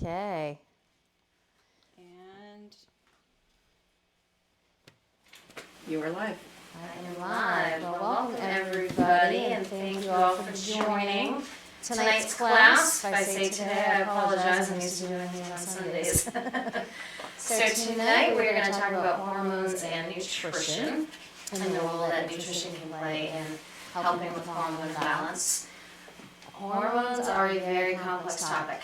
Okay. And you are live. I am live. Well, welcome everybody, and thank you all for joining tonight's class. If I say today, I apologize. I'm used to doing these on Sundays. So tonight we're going to talk about hormones and nutrition and the role that nutrition can play in helping with hormone balance. Hormones are a very complex topic.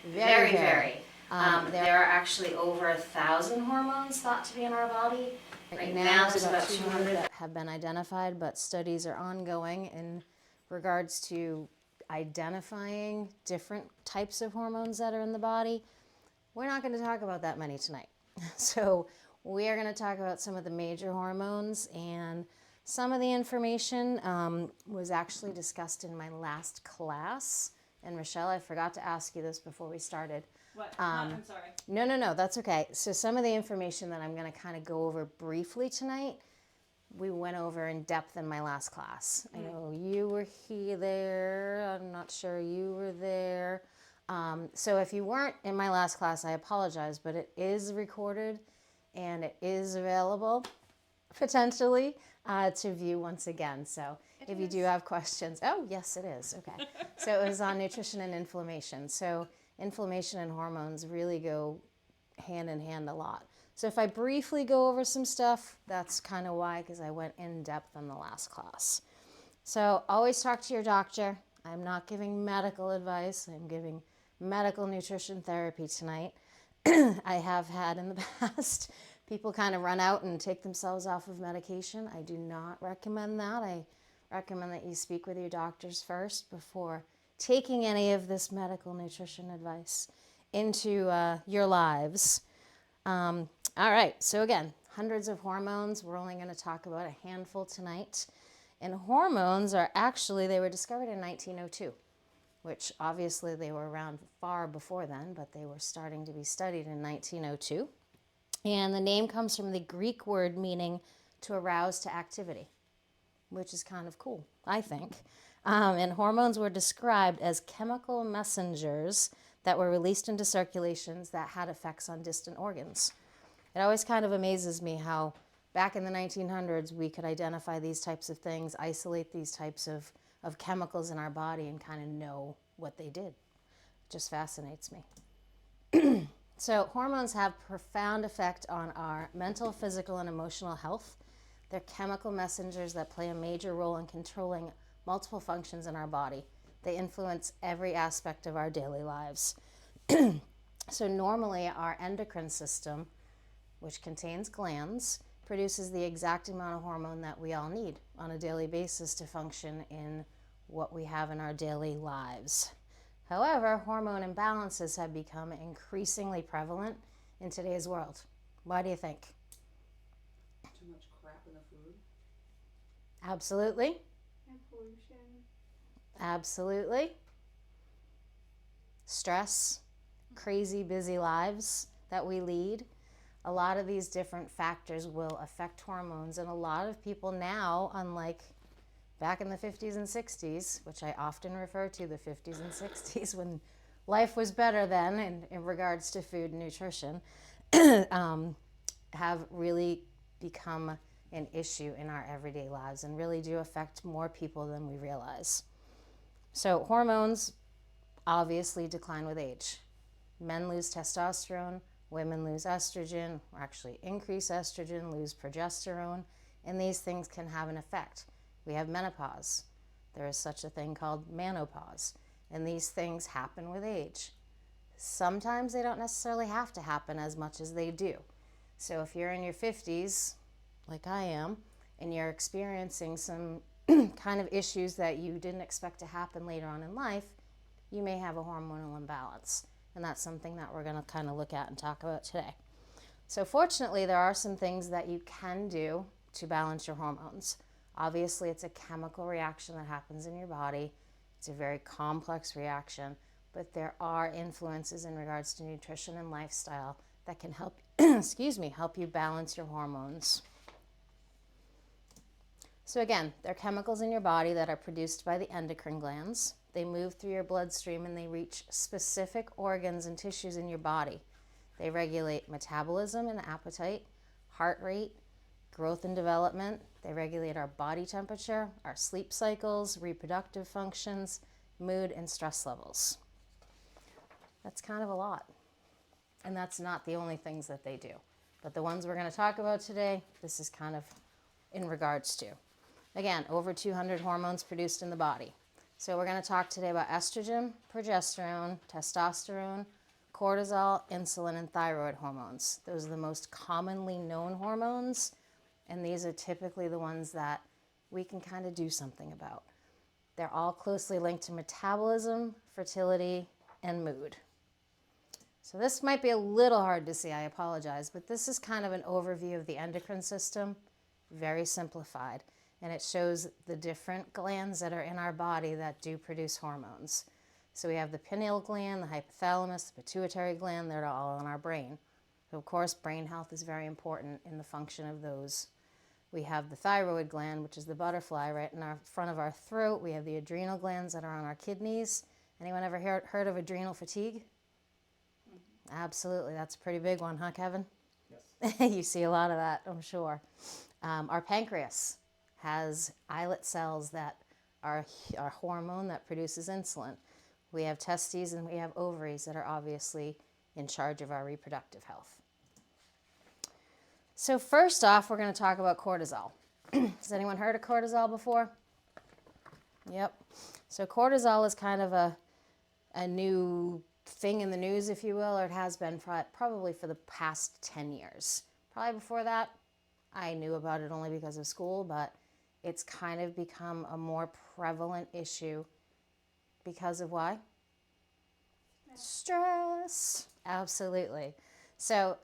Very, very. There are actually over 1,000 hormones thought to be in our body. Right now, there's about 200 that have been identified, but studies are ongoing in regards to identifying different types of hormones that are in the body. We're not going to talk about that many tonight. So we are going to talk about some of the major hormones, and some of the information was actually discussed in my last class. And Rochelle, I forgot to ask you this before we started. What? I'm sorry. No, that's okay. So some of the information that I'm going to kind of go over briefly tonight, we went over in depth in my last class. I know you were there. I'm not sure you were there. So if you weren't in my last class, I apologize, but it is recorded and it is available potentially to view once again. So if you do have questions, oh, yes, it is. Okay. So it was on nutrition and inflammation. So inflammation and hormones really go hand in hand a lot. So if I briefly go over some stuff, that's kind of why, because I went in depth in the last class. So always talk to your doctor. I'm not giving medical advice. I'm giving medical nutrition therapy tonight. I have had in the past people kind of run out and take themselves off of medication. I do not recommend that. I recommend that you speak with your doctors first before taking any of this medical nutrition advice into your lives. All right, so again, hundreds of hormones. We're only going to talk about a handful tonight. And hormones are actually, they were discovered in 1902, which obviously they were around far before then, but they were starting to be studied in 1902. And the name comes from the Greek word meaning to arouse to activity, which is kind of cool, I think. And hormones were described as chemical messengers that were released into circulations that had effects on distant organs. It always kind of amazes me how back in the 1900s we could identify these types of things, isolate these types of chemicals in our body and kind of know what they did. It just fascinates me. So hormones have profound effect on our mental, physical, and emotional health. They're chemical messengers that play a major role in controlling multiple functions in our body. They influence every aspect of our daily lives. So normally our endocrine system, which contains glands, produces the exact amount of hormone that we all need on a daily basis to function in what we have in our daily lives. However, hormone imbalances have become increasingly prevalent in today's world. Why do you think? Too much crap in the food. Absolutely. And pollution. Absolutely. Stress, crazy busy lives that we lead. A lot of these different factors will affect hormones, and a lot of people now, unlike back in the 50s and 60s, which I often refer to the 50s and 60s when life was better then in regards to food and nutrition, have really become an issue in our everyday lives and really do affect more people than we realize. So hormones obviously decline with age. Men lose testosterone, women lose estrogen, or actually increase estrogen, lose progesterone, and these things can have an effect. We have menopause. There is such a thing called menopause, and these things happen with age. Sometimes they don't necessarily have to happen as much as they do. So if you're in your 50s, like I am, and you're experiencing some kind of issues that you didn't expect to happen later on in life, you may have a hormonal imbalance. And that's something that we're going to kind of look at and talk about today. So fortunately, there are some things that you can do to balance your hormones. Obviously, it's a chemical reaction that happens in your body. It's a very complex reaction, but there are influences in regards to nutrition and lifestyle that can help, help you balance your hormones. So again, they're chemicals in your body that are produced by the endocrine glands. They move through your bloodstream and they reach specific organs and tissues in your body. They regulate metabolism and appetite, heart rate, growth and development. They regulate our body temperature, our sleep cycles, reproductive functions, mood, and stress levels. That's kind of a lot. And that's not the only things that they do. But the ones we're going to talk about today, this is kind of in regards to. Again, over 200 hormones produced in the body. So we're going to talk today about estrogen, progesterone, testosterone, cortisol, insulin, and thyroid hormones. Those are the most commonly known hormones, and these are typically the ones that we can kind of do something about. They're all closely linked to metabolism, fertility, and mood. So this might be a little hard to see, I apologize, but this is kind of an overview of the endocrine system, very simplified. And it shows the different glands that are in our body that do produce hormones. So we have the pineal gland, the hypothalamus, the pituitary gland, they're all in our brain. So of course, brain health is very important in the function of those. We have the thyroid gland, which is the butterfly right in our front of our throat. We have the adrenal glands that are on our kidneys. Anyone ever heard of adrenal fatigue? Mm-hmm. Absolutely, that's a pretty big one, huh, Kevin? Yes. You see a lot of that, I'm sure. Our pancreas has islet cells that are a hormone that produces insulin. We have testes and we have ovaries that are obviously in charge of our reproductive health. So first off, we're going to talk about cortisol. Has anyone heard of cortisol before? Yep. So cortisol is kind of a new thing in the news, if you will, or it has been probably for the past 10 years. Probably before that, I knew about it only because of school, but it's kind of become a more prevalent issue because of why? Stress. Absolutely. So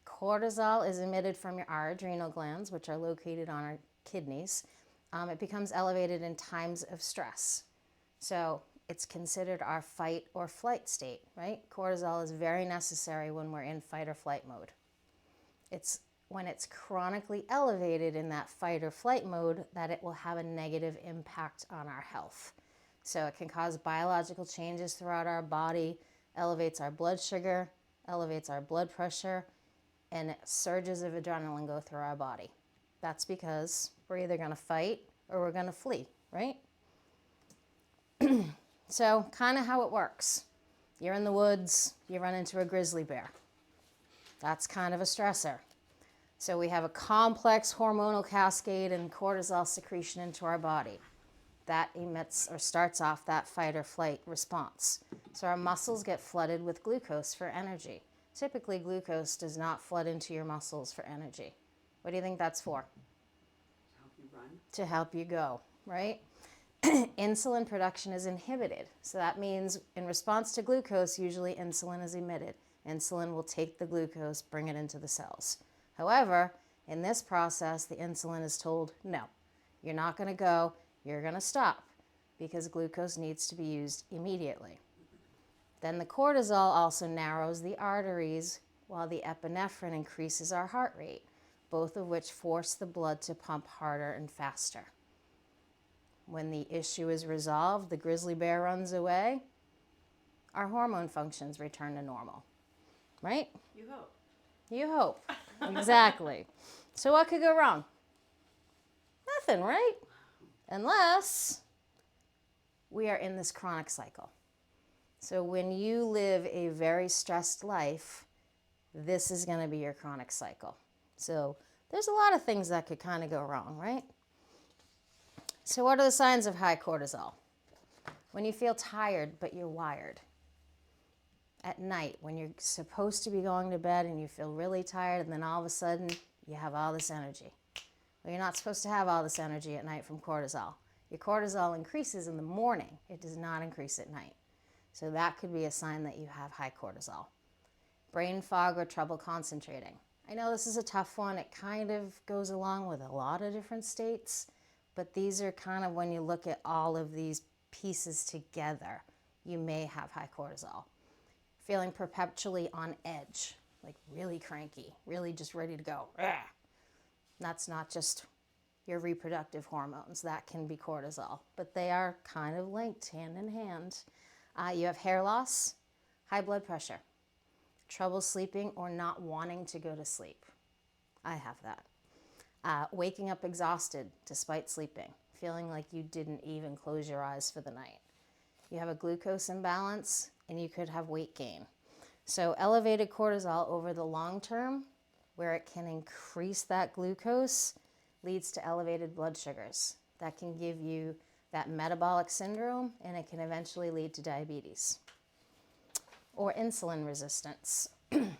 cortisol is emitted from our adrenal glands, which are located on our kidneys. It becomes elevated in times of stress. So it's considered our fight or flight state, right? Cortisol is very necessary when we're in fight or flight mode. It's when it's chronically elevated in that fight or flight mode that it will have a negative impact on our health. So it can cause biological changes throughout our body, elevates our blood sugar, elevates our blood pressure, and surges of adrenaline go through our body. That's because we're either going to fight or we're going to flee, right? So kind of how it works. You're in the woods, you run into a grizzly bear. That's kind of a stressor. So we have a complex hormonal cascade and cortisol secretion into our body that emits or starts off that fight or flight response. So our muscles get flooded with glucose for energy. Typically, glucose does not flood into your muscles for energy. What do you think that's for? To help you run. To help you go, right? Insulin production is inhibited. So that means in response to glucose, usually insulin is emitted. Insulin will take the glucose, bring it into the cells. However, in this process, the insulin is told, no, you're not going to go, you're going to stop, because glucose needs to be used immediately. Then the cortisol also narrows the arteries, while the epinephrine increases our heart rate, both of which force the blood to pump harder and faster. When the issue is resolved, the grizzly bear runs away, our hormone functions return to normal, right? You hope. You hope. Exactly. So what could go wrong? Nothing, right? Unless we are in this chronic cycle. So when you live a very stressed life, this is going to be your chronic cycle. So there's a lot of things that could kind of go wrong, right? So what are the signs of high cortisol? When you feel tired, but you're wired. At night, when you're supposed to be going to bed and you feel really tired, and then all of a sudden you have all this energy. Well, you're not supposed to have all this energy at night from cortisol. Your cortisol increases in the morning. It does not increase at night. So that could be a sign that you have high cortisol. Brain fog or trouble concentrating. I know this is a tough one. It kind of goes along with a lot of different states, but these are kind of when you look at all of these pieces together, you may have high cortisol. Feeling perpetually on edge, like really cranky, really just ready to go. That's not just your reproductive hormones. That can be cortisol, but they are kind of linked hand in hand. You have hair loss, high blood pressure, trouble sleeping or not wanting to go to sleep. I have that. Waking up exhausted despite sleeping, feeling like you didn't even close your eyes for the night. You have a glucose imbalance and you could have weight gain. So elevated cortisol over the long term, where it can increase that glucose, leads to elevated blood sugars. That can give you that metabolic syndrome, and it can eventually lead to diabetes. Or insulin resistance.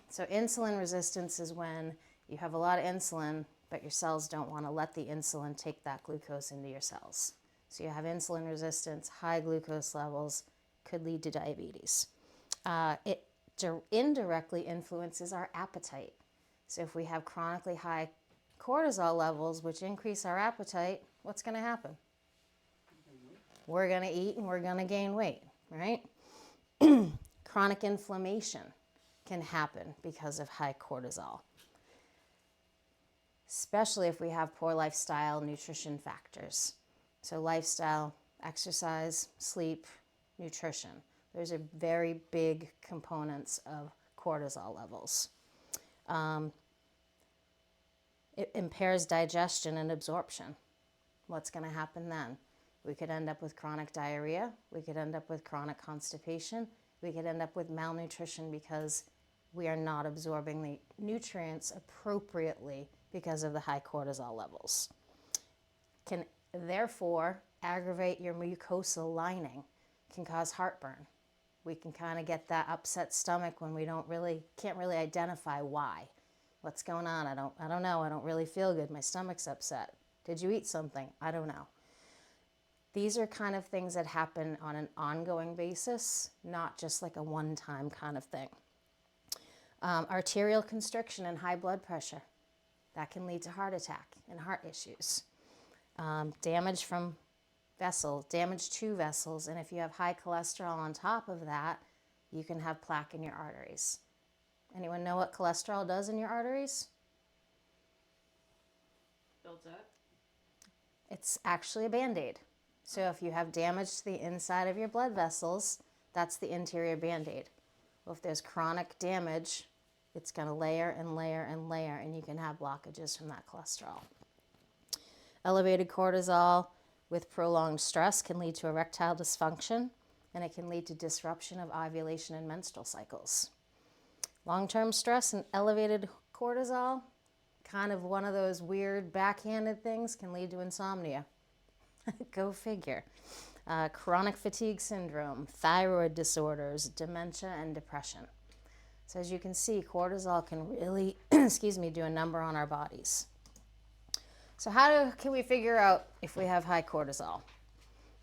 So insulin resistance is when you have a lot of insulin, but your cells don't want to let the insulin take that glucose into your cells. So you have insulin resistance, high glucose levels, could lead to diabetes. It indirectly influences our appetite. So if we have chronically high cortisol levels, which increase our appetite, what's going to happen? We're going to eat and we're going to gain weight, right? Chronic inflammation can happen because of high cortisol, especially if we have poor lifestyle nutrition factors. So lifestyle, exercise, sleep, nutrition. Those are very big components of cortisol levels. It impairs digestion and absorption. What's going to happen then? We could end up with chronic diarrhea. We could end up with chronic constipation. We could end up with malnutrition because we are not absorbing the nutrients appropriately because of the high cortisol levels. Can therefore aggravate your mucosal lining, can cause heartburn. We can kind of get that upset stomach when we can't really identify why. What's going on? I don't know. I don't really feel good. My stomach's upset. Did you eat something? I don't know. These are kind of things that happen on an ongoing basis, not just like a one-time kind of thing. Arterial constriction and high blood pressure. That can lead to heart attack and heart issues. Damage from damage to vessels, and if you have high cholesterol on top of that, you can have plaque in your arteries. Anyone know what cholesterol does in your arteries? Builds up. It's actually a Band-Aid. So if you have damage to the inside of your blood vessels, that's the interior Band-Aid. Well, if there's chronic damage, it's going to layer and layer and layer, and you can have blockages from that cholesterol. Elevated cortisol with prolonged stress can lead to erectile dysfunction, and it can lead to disruption of ovulation and menstrual cycles. Long-term stress and elevated cortisol, kind of one of those weird backhanded things, can lead to insomnia. Go figure. Chronic fatigue syndrome, thyroid disorders, dementia, and depression. So as you can see, cortisol can really, do a number on our bodies. So can we figure out if we have high cortisol?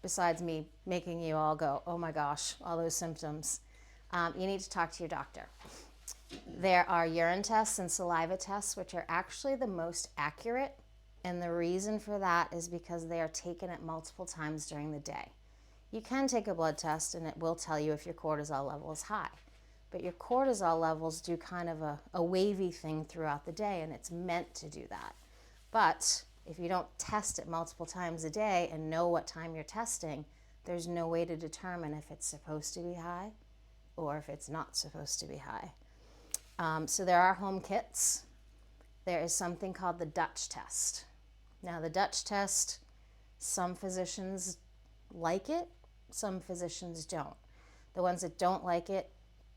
Besides me making you all go, oh my gosh, all those symptoms. You need to talk to your doctor. There are urine tests and saliva tests, which are actually the most accurate. And the reason for that is because they are taken at multiple times during the day. You can take a blood test and it will tell you if your cortisol level is high. But your cortisol levels do kind of a wavy thing throughout the day, and it's meant to do that. But if you don't test it multiple times a day and know what time you're testing, there's no way to determine if it's supposed to be high or if it's not supposed to be high. So there are home kits. There is something called the Dutch test. Now the Dutch test, some physicians like it, some physicians don't. The ones that don't like it,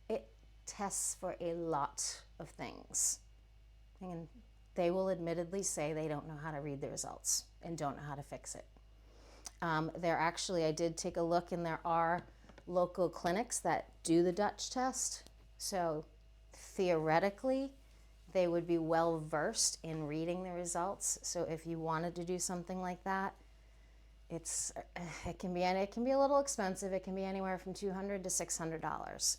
it tests for a lot of things. And they will admittedly say they don't know how to read the results and don't know how to fix it. I did take a look, and there are local clinics that do the Dutch test. So theoretically, they would be well versed in reading the results. So if you wanted to do something like that, it can be a little expensive. It can be anywhere from $200 to $600.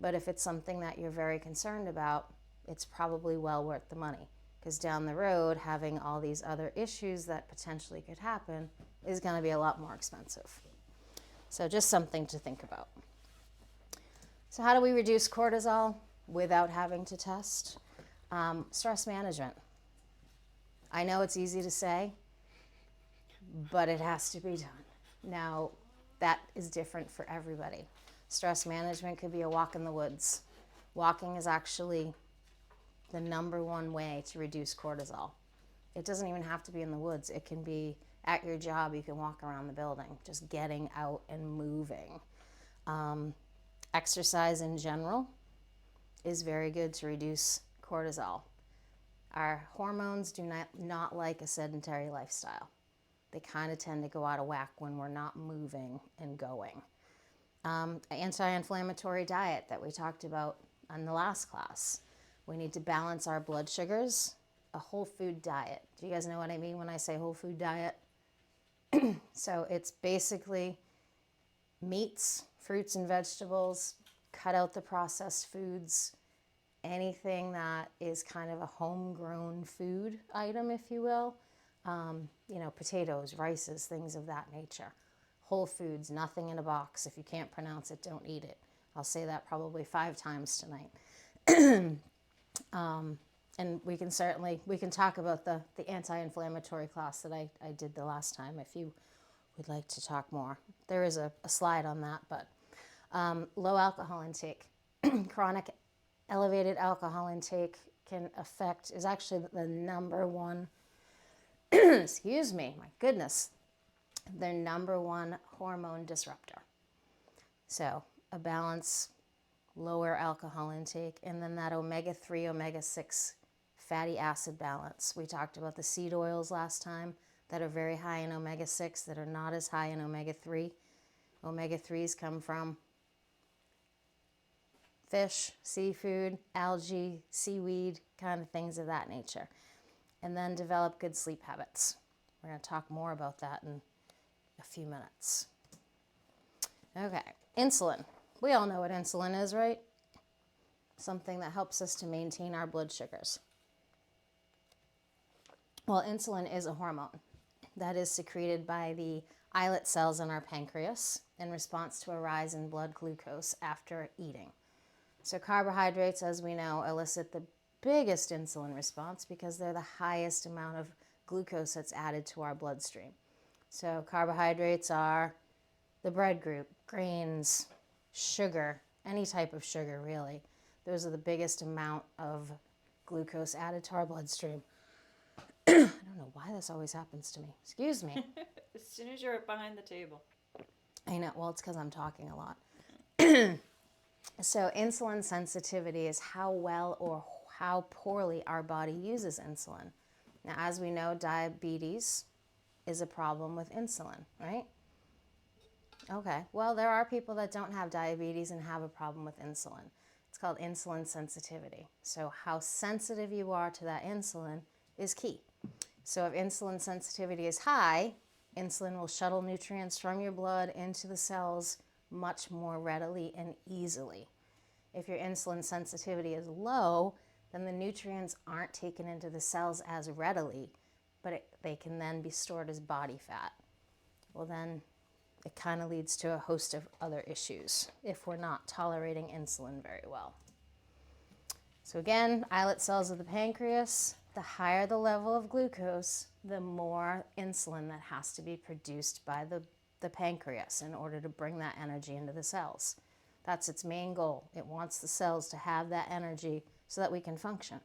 But if it's something that you're very concerned about, it's probably well worth the money, because down the road, having all these other issues that potentially could happen is going to be a lot more expensive. So just something to think about. So how do we reduce cortisol without having to test? Stress management. I know it's easy to say, but it has to be done. Now, that is different for everybody. Stress management could be a walk in the woods. Walking is actually the number one way to reduce cortisol. It doesn't even have to be in the woods. It can be at your job. You can walk around the building, just getting out and moving. Exercise in general is very good to reduce cortisol. Our hormones do not like a sedentary lifestyle. They kind of tend to go out of whack when we're not moving and going. Anti-inflammatory diet that we talked about on the last class. We need to balance our blood sugars. A whole food diet. Do you guys know what I mean when I say whole food diet? So it's basically meats, fruits and vegetables, cut out the processed foods, anything that is kind of a homegrown food item, if you will. Potatoes, rices, things of that nature. Whole foods, nothing in a box. If you can't pronounce it, don't eat it. I'll say that probably 5 times tonight. And we can talk about the anti-inflammatory class that I did the last time if you would like to talk more. There is a slide on that, but low alcohol intake. Chronic elevated alcohol intake is actually the number one, excuse me, my goodness, their number one hormone disruptor. So a balance, lower alcohol intake, and then that omega-3, omega-6 fatty acid balance. We talked about the seed oils last time that are very high in omega-6 that are not as high in omega-3. Omega-3s come from fish, seafood, algae, seaweed, kind of things of that nature. And then develop good sleep habits. We're going to talk more about that in a few minutes. Okay, insulin. We all know what insulin is, right? Something that helps us to maintain our blood sugars. Well, insulin is a hormone that is secreted by the islet cells in our pancreas in response to a rise in blood glucose after eating. So carbohydrates, as we know, elicit the biggest insulin response because they're the highest amount of glucose that's added to our bloodstream. So carbohydrates are the bread group, grains, sugar, any type of sugar really. Those are the biggest amount of glucose added to our bloodstream. I don't know why this always happens to me. Excuse me. As soon as you're behind the table. I know. Well, it's because I'm talking a lot. So insulin sensitivity is how well or how poorly our body uses insulin. Now, as we know, diabetes is a problem with insulin, right? Okay. Well, there are people that don't have diabetes and have a problem with insulin. It's called insulin sensitivity. So how sensitive you are to that insulin is key. So if insulin sensitivity is high, insulin will shuttle nutrients from your blood into the cells much more readily and easily. If your insulin sensitivity is low, then the nutrients aren't taken into the cells as readily, but they can then be stored as body fat. Well, then it kind of leads to a host of other issues if we're not tolerating insulin very well. So again, islet cells of the pancreas, the higher the level of glucose, the more insulin that has to be produced by the pancreas in order to bring that energy into the cells. That's its main goal. It wants the cells to have that energy so that we can function.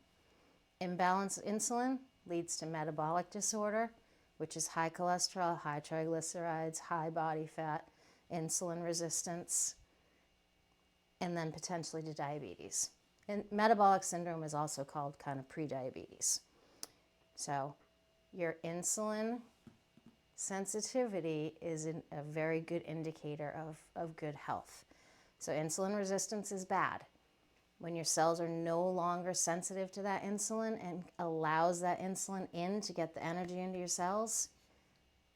Imbalanced insulin leads to metabolic disorder, which is high cholesterol, high triglycerides, high body fat, insulin resistance, and then potentially to diabetes. And metabolic syndrome is also called kind of prediabetes. So your insulin sensitivity is a very good indicator of good health. So insulin resistance is bad. When your cells are no longer sensitive to that insulin and allows that insulin in to get the energy into your cells,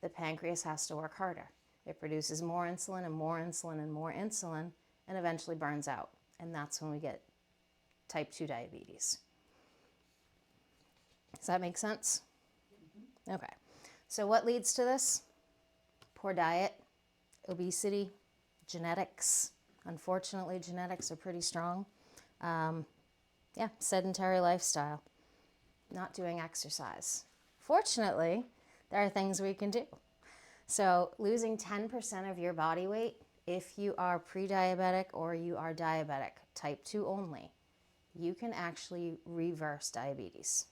the pancreas has to work harder. It produces more insulin and more insulin and more insulin and eventually burns out. And that's when we get type 2 diabetes. Does that make sense? Mm-hmm. Okay. So what leads to this? Poor diet, obesity, genetics. Unfortunately, genetics are pretty strong. Sedentary lifestyle, not doing exercise. Fortunately, there are things we can do. So losing 10% of your body weight, if you are pre-diabetic or you are diabetic, type 2 only, you can actually reverse diabetes,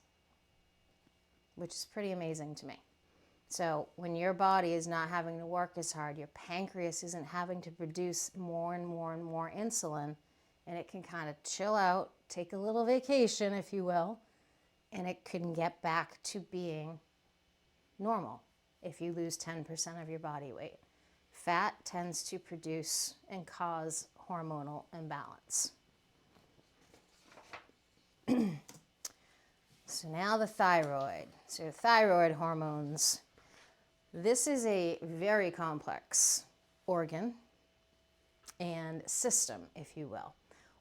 which is pretty amazing to me. So when your body is not having to work as hard, your pancreas isn't having to produce more and more and more insulin, and it can kind of chill out, take a little vacation, if you will, and it can get back to being normal if you lose 10% of your body weight. Fat tends to produce and cause hormonal imbalance. So now the thyroid. So thyroid hormones. This is a very complex organ and system, if you will.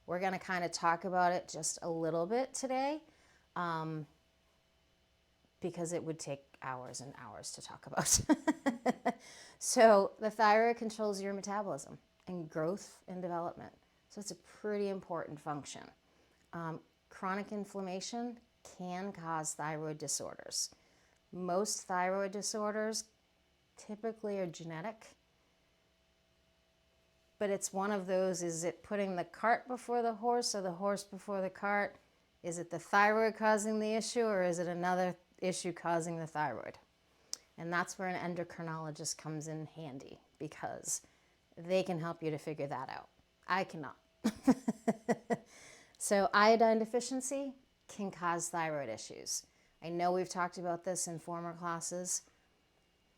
We're going to kind of talk about it just a little bit today because it would take hours and hours to talk about. So the thyroid controls your metabolism and growth and development. So it's a pretty important function. Chronic inflammation can cause thyroid disorders. Most thyroid disorders typically are genetic, but it's one of those, is it putting the cart before the horse or the horse before the cart? Is it the thyroid causing the issue, or is it another issue causing the thyroid? And that's where an endocrinologist comes in handy, because they can help you to figure that out. I cannot. So iodine deficiency can cause thyroid issues. I know we've talked about this in former classes.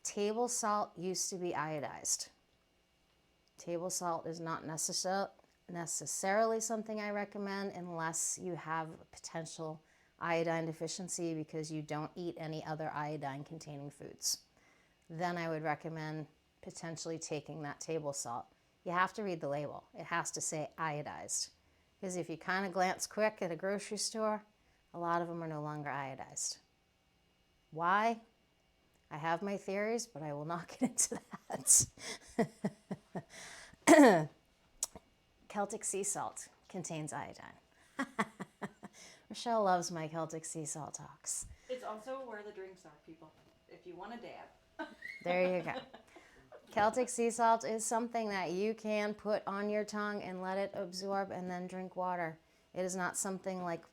Table salt used to be iodized. Table salt is not necessarily something I recommend unless you have potential iodine deficiency because you don't eat any other iodine-containing foods. Then I would recommend potentially taking that table salt. You have to read the label. It has to say iodized. Because if you kind of glance quick at a grocery store, a lot of them are no longer iodized. Why? I have my theories, but I will not get into that. Celtic sea salt contains iodine. Michelle loves my Celtic sea salt talks. It's also where the drinks are, people. If you want a dab. There you go. Celtic sea salt is something that you can put on your tongue and let it absorb and then drink water. It is not something like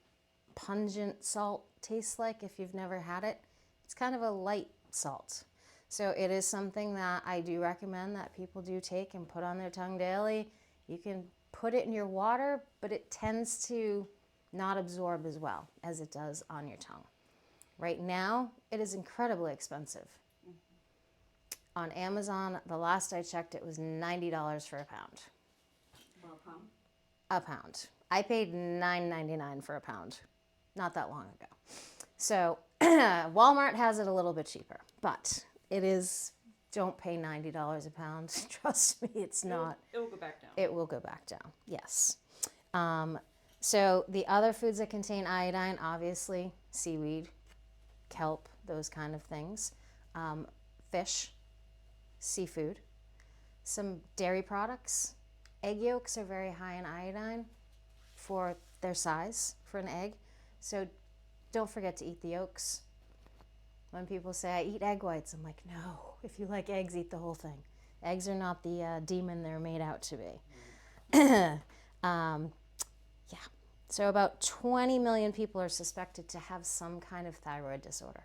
pungent salt tastes like if you've never had it. It's kind of a light salt. So it is something that I do recommend that people do take and put on their tongue daily. You can put it in your water, but it tends to not absorb as well as it does on your tongue. Right now, it is incredibly expensive. On Amazon, the last I checked, it was $90 for a pound. For a pound? A pound. I paid $9.99 for a pound not that long ago. So Walmart has it a little bit cheaper, but it is, don't pay $90 a pound. Trust me, it's not. It will go back down. It will go back down, yes. So the other foods that contain iodine, obviously, seaweed, kelp, those kind of things. Fish, seafood, some dairy products. Egg yolks are very high in iodine for their size for an egg. So don't forget to eat the yolks. When people say, I eat egg whites, I'm like, no. If you like eggs, eat the whole thing. Eggs are not the demon they're made out to be. Yeah. So about 20 million people are suspected to have some kind of thyroid disorder.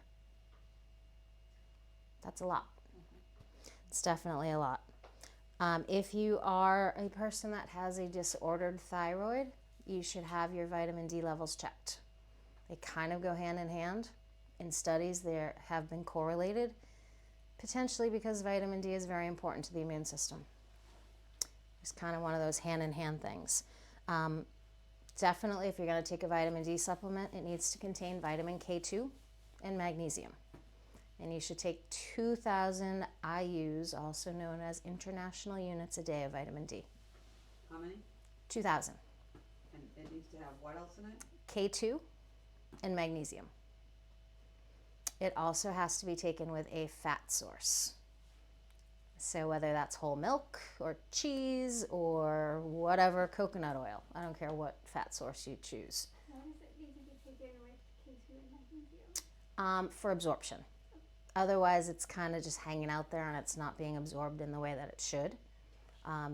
That's a lot. It's definitely a lot. If you are a person that has a disordered thyroid, you should have your vitamin D levels checked. They kind of go hand in hand. In studies, they have been correlated, potentially because vitamin D is very important to the immune system. It's kind of one of those hand-in-hand things. Definitely, if you're going to take a vitamin D supplement, it needs to contain vitamin K2 and magnesium. And you should take 2,000 IUs, also known as international units a day of vitamin D. How many? 2,000. And it needs to have what else in it? K2 and magnesium. It also has to be taken with a fat source. So whether that's whole milk or cheese or whatever, coconut oil. I don't care what fat source you choose. Why does it need to be taken with K2 and magnesium? For absorption. Otherwise, it's kind of just hanging out there and it's not being absorbed in the way that it should,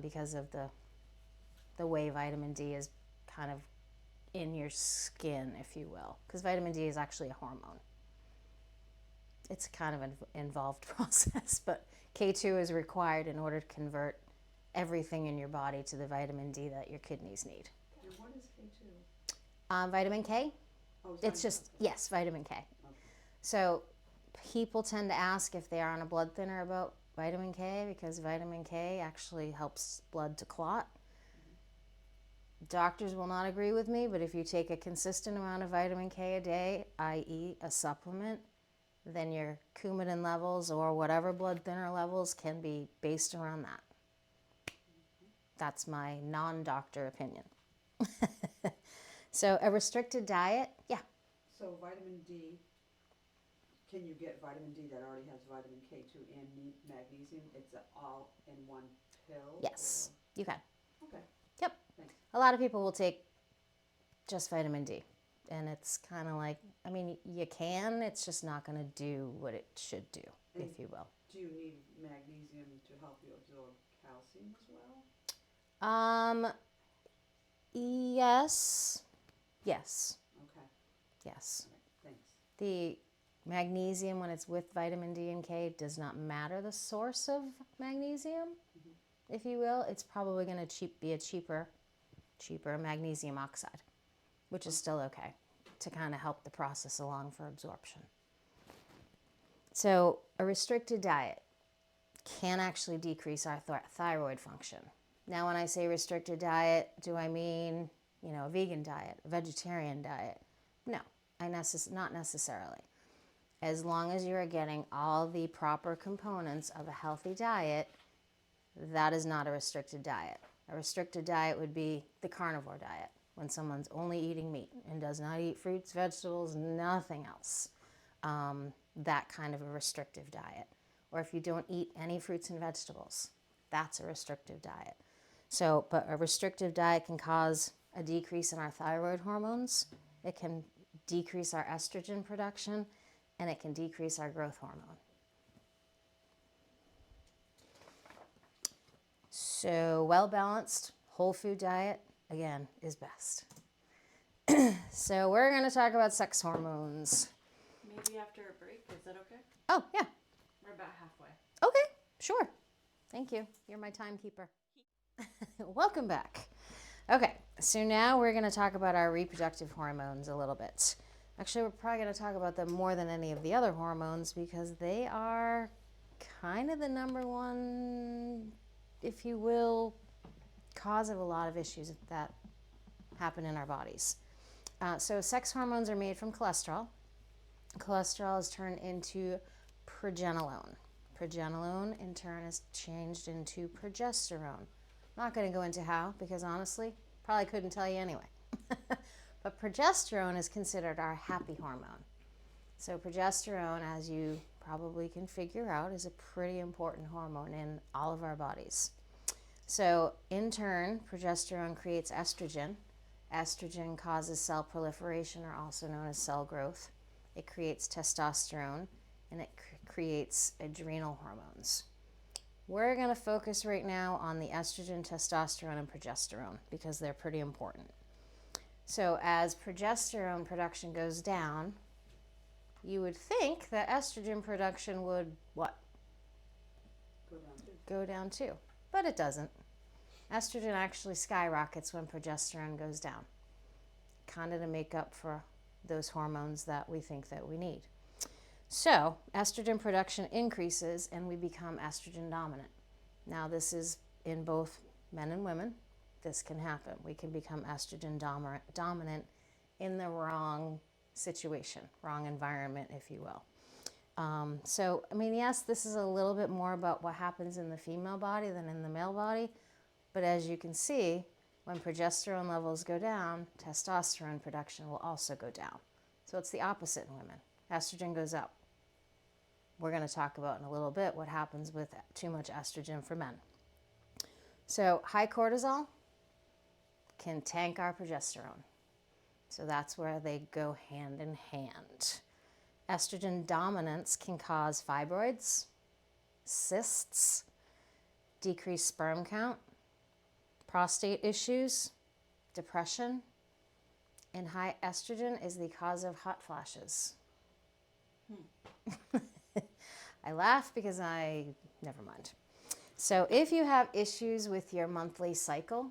because of the way vitamin D is kind of in your skin, if you will. Because vitamin D is actually a hormone. It's kind of an involved process, but K2 is required in order to convert everything in your body to the vitamin D that your kidneys need. And what is K2? Vitamin K, Oh, it's just, yes, vitamin K. Okay. So people tend to ask if they are on a blood thinner about vitamin K because vitamin K actually helps blood to clot. Doctors will not agree with me, but if you take a consistent amount of vitamin K a day, i.e. a supplement, then your Coumadin levels or whatever blood thinner levels can be based around that. That's my non-doctor opinion. So a restricted diet, yeah. So vitamin D, can you get vitamin D that already has vitamin K2 and magnesium? It's all in one pill? Yes, you can. Or? Okay, Yep. thanks. A lot of people will take just vitamin D. And it's kind of like, I mean, you can, it's just not going to do what it should do, And if you will. do you need magnesium to help you absorb calcium as well? Yes. Yes. Okay, Yes. all right, thanks. The magnesium, when it's with vitamin D and K, does not matter the source of magnesium, if you will. It's probably going to be a cheaper magnesium oxide, which is still okay to kind of help the process along for absorption. So a restricted diet can actually decrease our thyroid function. Now, when I say restricted diet, do I mean, a vegan diet, a vegetarian diet? No, not necessarily. As long as you are getting all the proper components of a healthy diet, that is not a restricted diet. A restricted diet would be the carnivore diet, when someone's only eating meat and does not eat fruits, vegetables, nothing else. That kind of a restrictive diet. Or if you don't eat any fruits and vegetables, that's a restrictive diet. So, but a restrictive diet can cause a decrease in our thyroid hormones. It can decrease our estrogen production, and it can decrease our growth hormone. So well-balanced whole food diet, again, is best. So we're going to talk about sex hormones. Maybe after a break, is that okay? Oh, yeah. We're about halfway. Okay, sure. Thank you. You're my timekeeper. Welcome back. Okay, so now we're going to talk about our reproductive hormones a little bit. Actually, we're probably going to talk about them more than any of the other hormones because they are kind of the number one, if you will, cause of a lot of issues that happen in our bodies. So sex hormones are made from cholesterol. Cholesterol is turned into progesterone. Progesterone, in turn, is changed into progesterone. Not going to go into how, because honestly, probably couldn't tell you anyway. But progesterone is considered our happy hormone. So progesterone, as you probably can figure out, is a pretty important hormone in all of our bodies. So in turn, progesterone creates estrogen. Estrogen causes cell proliferation, or also known as cell growth. It creates testosterone, and it creates adrenal hormones. We're going to focus right now on the estrogen, testosterone, and progesterone because they're pretty important. So as progesterone production goes down, you would think that estrogen production would what? Go down too. Go down too, but it doesn't. Estrogen actually skyrockets when progesterone goes down, kind of to make up for those hormones that we think that we need. So estrogen production increases and we become estrogen dominant. Now this is in both men and women. This can happen. We can become estrogen dominant in the wrong situation, wrong environment, if you will. So, I mean, yes, this is a little bit more about what happens in the female body than in the male body. But as you can see, when progesterone levels go down, testosterone production will also go down. So it's the opposite in women. Estrogen goes up. We're going to talk about in a little bit what happens with too much estrogen for men. So high cortisol can tank our progesterone. So that's where they go hand in hand. estrogen dominance can cause fibroids, cysts, decreased sperm count, prostate issues, depression, and high estrogen is the cause of hot flashes. I laugh because never mind. So if you have issues with your monthly cycle,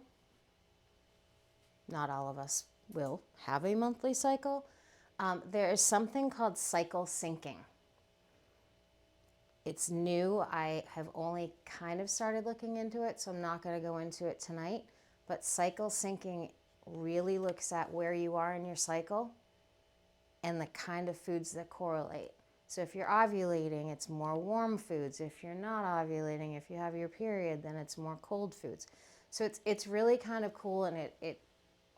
not all of us will have a monthly cycle, there is something called cycle syncing. It's new. I have only kind of started looking into it, so I'm not going to go into it tonight. But cycle syncing really looks at where you are in your cycle and the kind of foods that correlate. So if you're ovulating, it's more warm foods. If you're not ovulating, if you have your period, then it's more cold foods. So it's really kind of cool, and it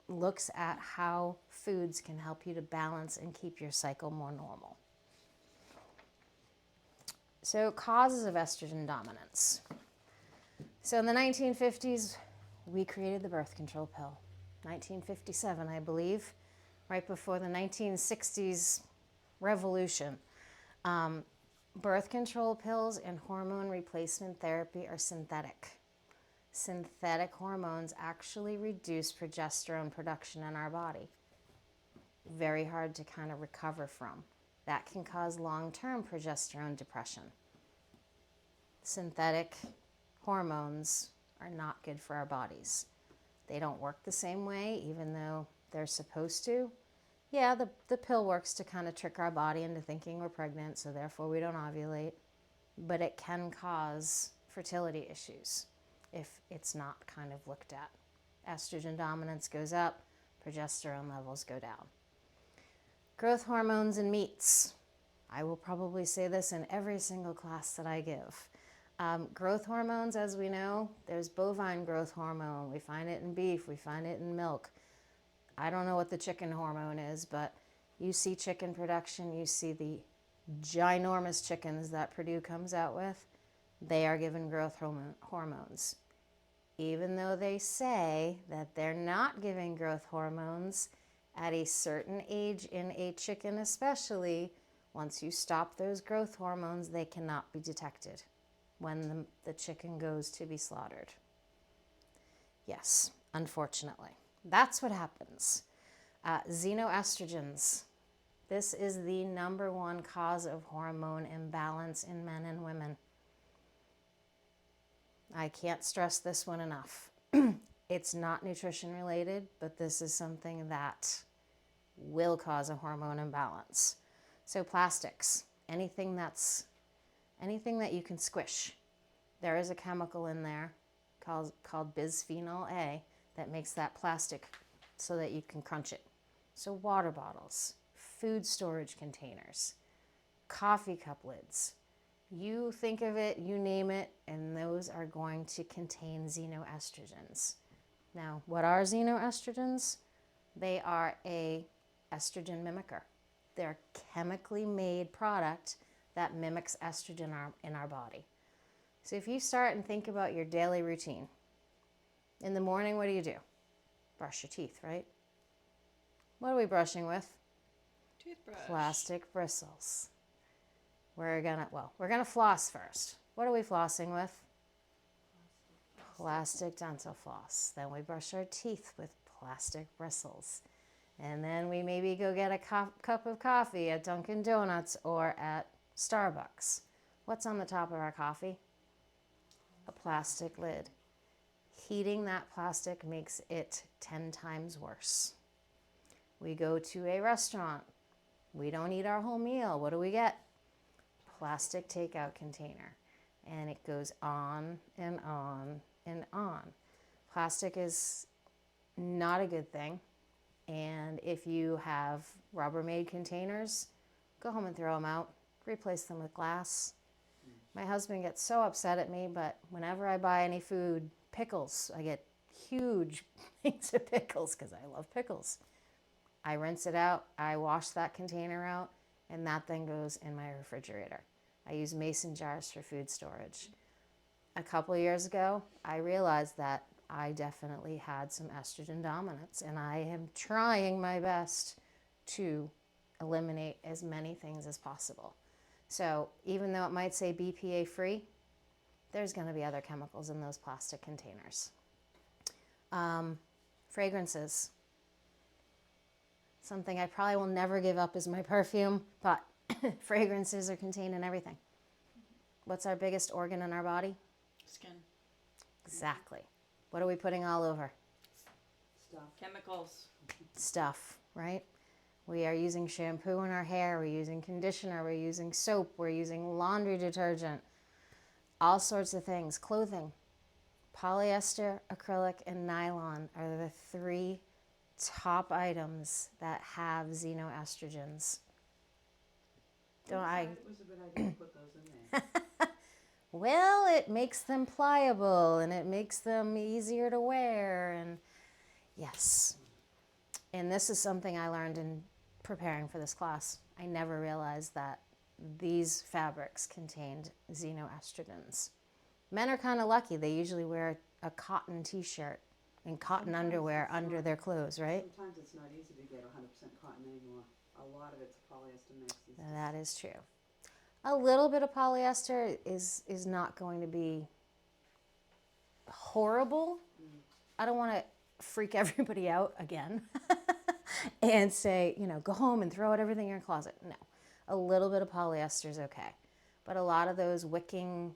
looks at how foods can help you to balance and keep your cycle more normal. So causes of estrogen dominance. So in the 1950s, we created the birth control pill. 1957, I believe, right before the 1960s revolution. Birth control pills and hormone replacement therapy are synthetic. Synthetic hormones actually reduce progesterone production in our body. Very hard to kind of recover from. That can cause long-term progesterone depression. Synthetic hormones are not good for our bodies. They don't work the same way, even though they're supposed to. Yeah, the pill works to kind of trick our body into thinking we're pregnant, so therefore we don't ovulate. But it can cause fertility issues if it's not kind of looked at. Estrogen dominance goes up, progesterone levels go down. Growth hormones in meats. I will probably say this in every single class that I give. Growth hormones, as we know, there's bovine growth hormone. We find it in beef, we find it in milk. I don't know what the chicken hormone is, but you see chicken production, you see the ginormous chickens that Purdue comes out with, they are given growth hormones. Even though they say that they're not giving growth hormones, at a certain age in a chicken especially, once you stop those growth hormones, they cannot be detected when the chicken goes to be slaughtered. Yes, unfortunately. That's what happens. Xenoestrogens. This is the number one cause of hormone imbalance in men and women. I can't stress this one enough. It's not nutrition related, but this is something that will cause a hormone imbalance. So plastics, anything that you can squish. There is a chemical in there called bisphenol A that makes that plastic so that you can crunch it. So water bottles, food storage containers, coffee cup lids. You think of it, you name it, and those are going to contain xenoestrogens. Now, what are xenoestrogens? They are a estrogen mimicker. They're a chemically made product that mimics estrogen in our body. So if you start and think about your daily routine, in the morning, what do? Brush your teeth, right? What are we brushing with? Toothbrush. Plastic bristles. We're gonna floss first. What are we flossing with? Plastic dental floss. Then we brush our teeth with plastic bristles. And then we maybe go get a cup of coffee at Dunkin' Donuts or at Starbucks. What's on the top of our coffee? A plastic lid. Heating that plastic makes it 10 times worse. We go to a restaurant. We don't eat our whole meal. What do we get? Plastic takeout container. And it goes on and on and on. Plastic is not a good thing. And if you have Rubbermaid containers, go home and throw them out. Replace them with glass. My husband gets so upset at me, but whenever I buy any food, pickles, I get huge things of pickles because I love pickles. I rinse it out, I wash that container out, and that then goes in my refrigerator. I use mason jars for food storage. A couple of years ago, I realized that I definitely had some estrogen dominance, and I am trying my best to eliminate as many things as possible. So even though it might say BPA free, there's going to be other chemicals in those plastic containers. Fragrances. Something I probably will never give up is my perfume, but fragrances are contained in everything. What's our biggest organ in our body? Skin. Exactly. What are we putting all over? Stuff. Chemicals. Stuff, right? We are using shampoo in our hair, we're using conditioner, we're using soap, we're using laundry detergent, all sorts of things. Clothing. Polyester, acrylic, and nylon are the 3 top items that have xenoestrogens. Don't I? It was a good idea to put those in there. Well, it makes them pliable and it makes them easier to wear. And yes. And this is something I learned in preparing for this class. I never realized that these fabrics contained xenoestrogens. Men are kind of lucky. They usually wear a cotton t-shirt and cotton Sometimes underwear it's under not. their clothes, right? Sometimes it's not easy to get 100% cotton anymore. A lot of it's polyester mix. That is true. A little bit of polyester is not going to be horrible. I don't want to freak everybody out again and say, go home and throw out everything in your closet. No. A little bit of polyester is okay. But a lot of those wicking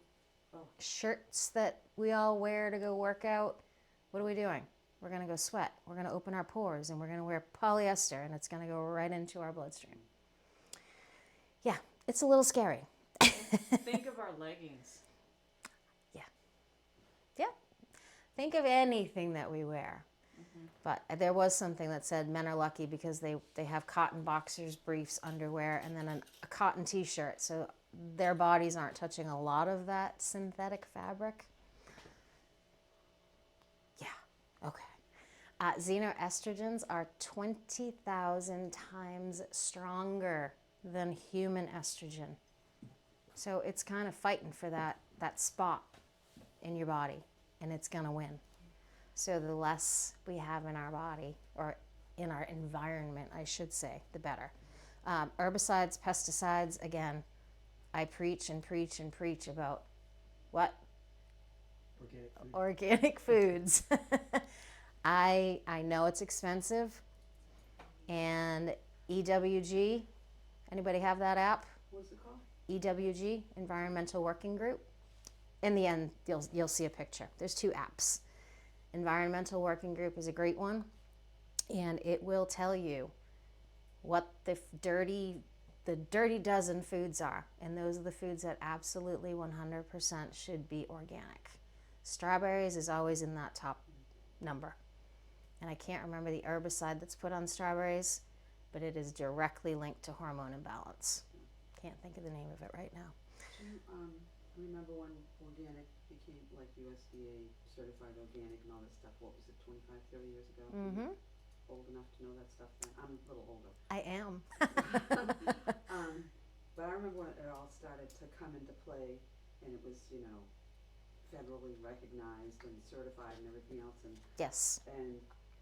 shirts that we all wear to go work out, what are we doing? We're going to go sweat. We're going to open our pores and we're going to wear polyester and it's going to go right into our bloodstream. Yeah, it's a little scary. Think of our leggings. Yeah. Think of anything that we wear. But there was something that said men are lucky because they have cotton boxers, briefs, underwear, and then a cotton t-shirt. So their bodies aren't touching a lot of that synthetic fabric. Yeah, okay. Xenoestrogens are 20,000 times stronger than human estrogen. So it's kind of fighting for that spot in your body, and it's going to win. So the less we have in our body, or in our environment, I should say, the better. Herbicides, pesticides, again, I preach and preach and preach about what? Organic foods. I know it's expensive, and EWG, anybody have that app? What's it called? EWG, Environmental Working Group. In the end, you'll see a picture. There's 2 apps. Environmental Working Group is a great one, and it will tell you what the dirty dozen foods are, and those are the foods that absolutely 100% should be organic. Strawberries is always in that top number, and I can't remember the herbicide that's put on strawberries, but it is directly linked to hormone imbalance. Can't think of the name of it right now. Do you remember when organic became like USDA certified organic and all this stuff? What was it, 25, 30 years ago? Mm-hmm. Old enough to know that stuff then? I'm a little older. I am. But I remember when it all started to come into play and it was, federally recognized and certified and everything else, and Yes.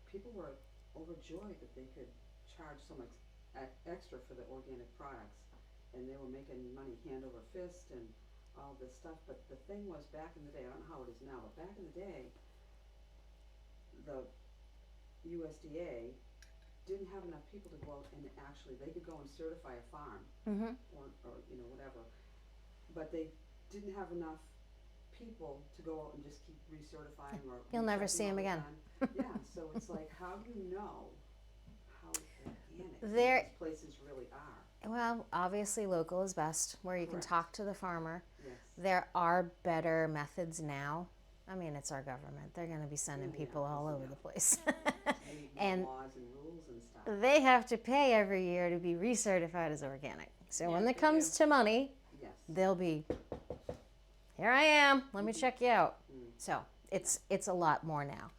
people were overjoyed that they could charge so much extra for the organic products, and they were making money hand over fist and all this stuff. But the thing was, back in the day, I don't know how it is now, but back in the day, the USDA didn't have enough people to go out and actually, they could go and certify a farm, Mm-hmm. or whatever, but they didn't have enough people to go out and just keep recertifying or You'll never rechecking see 'em all the again. time. Yeah, so it's like, how do you know how organic There- these places really are? Well, obviously local is best, where you can Correct. talk to the farmer. Yes. There are better methods now. I mean, it's our government. They're going to be sending Yeah, people all over yeah. the place. They need more And- laws and rules and stuff. They have to pay every year to be recertified as organic. So when Yeah, it they comes do. to money, Yes. they'll be, here I am, let me check you out. Mm. So it's a lot more now.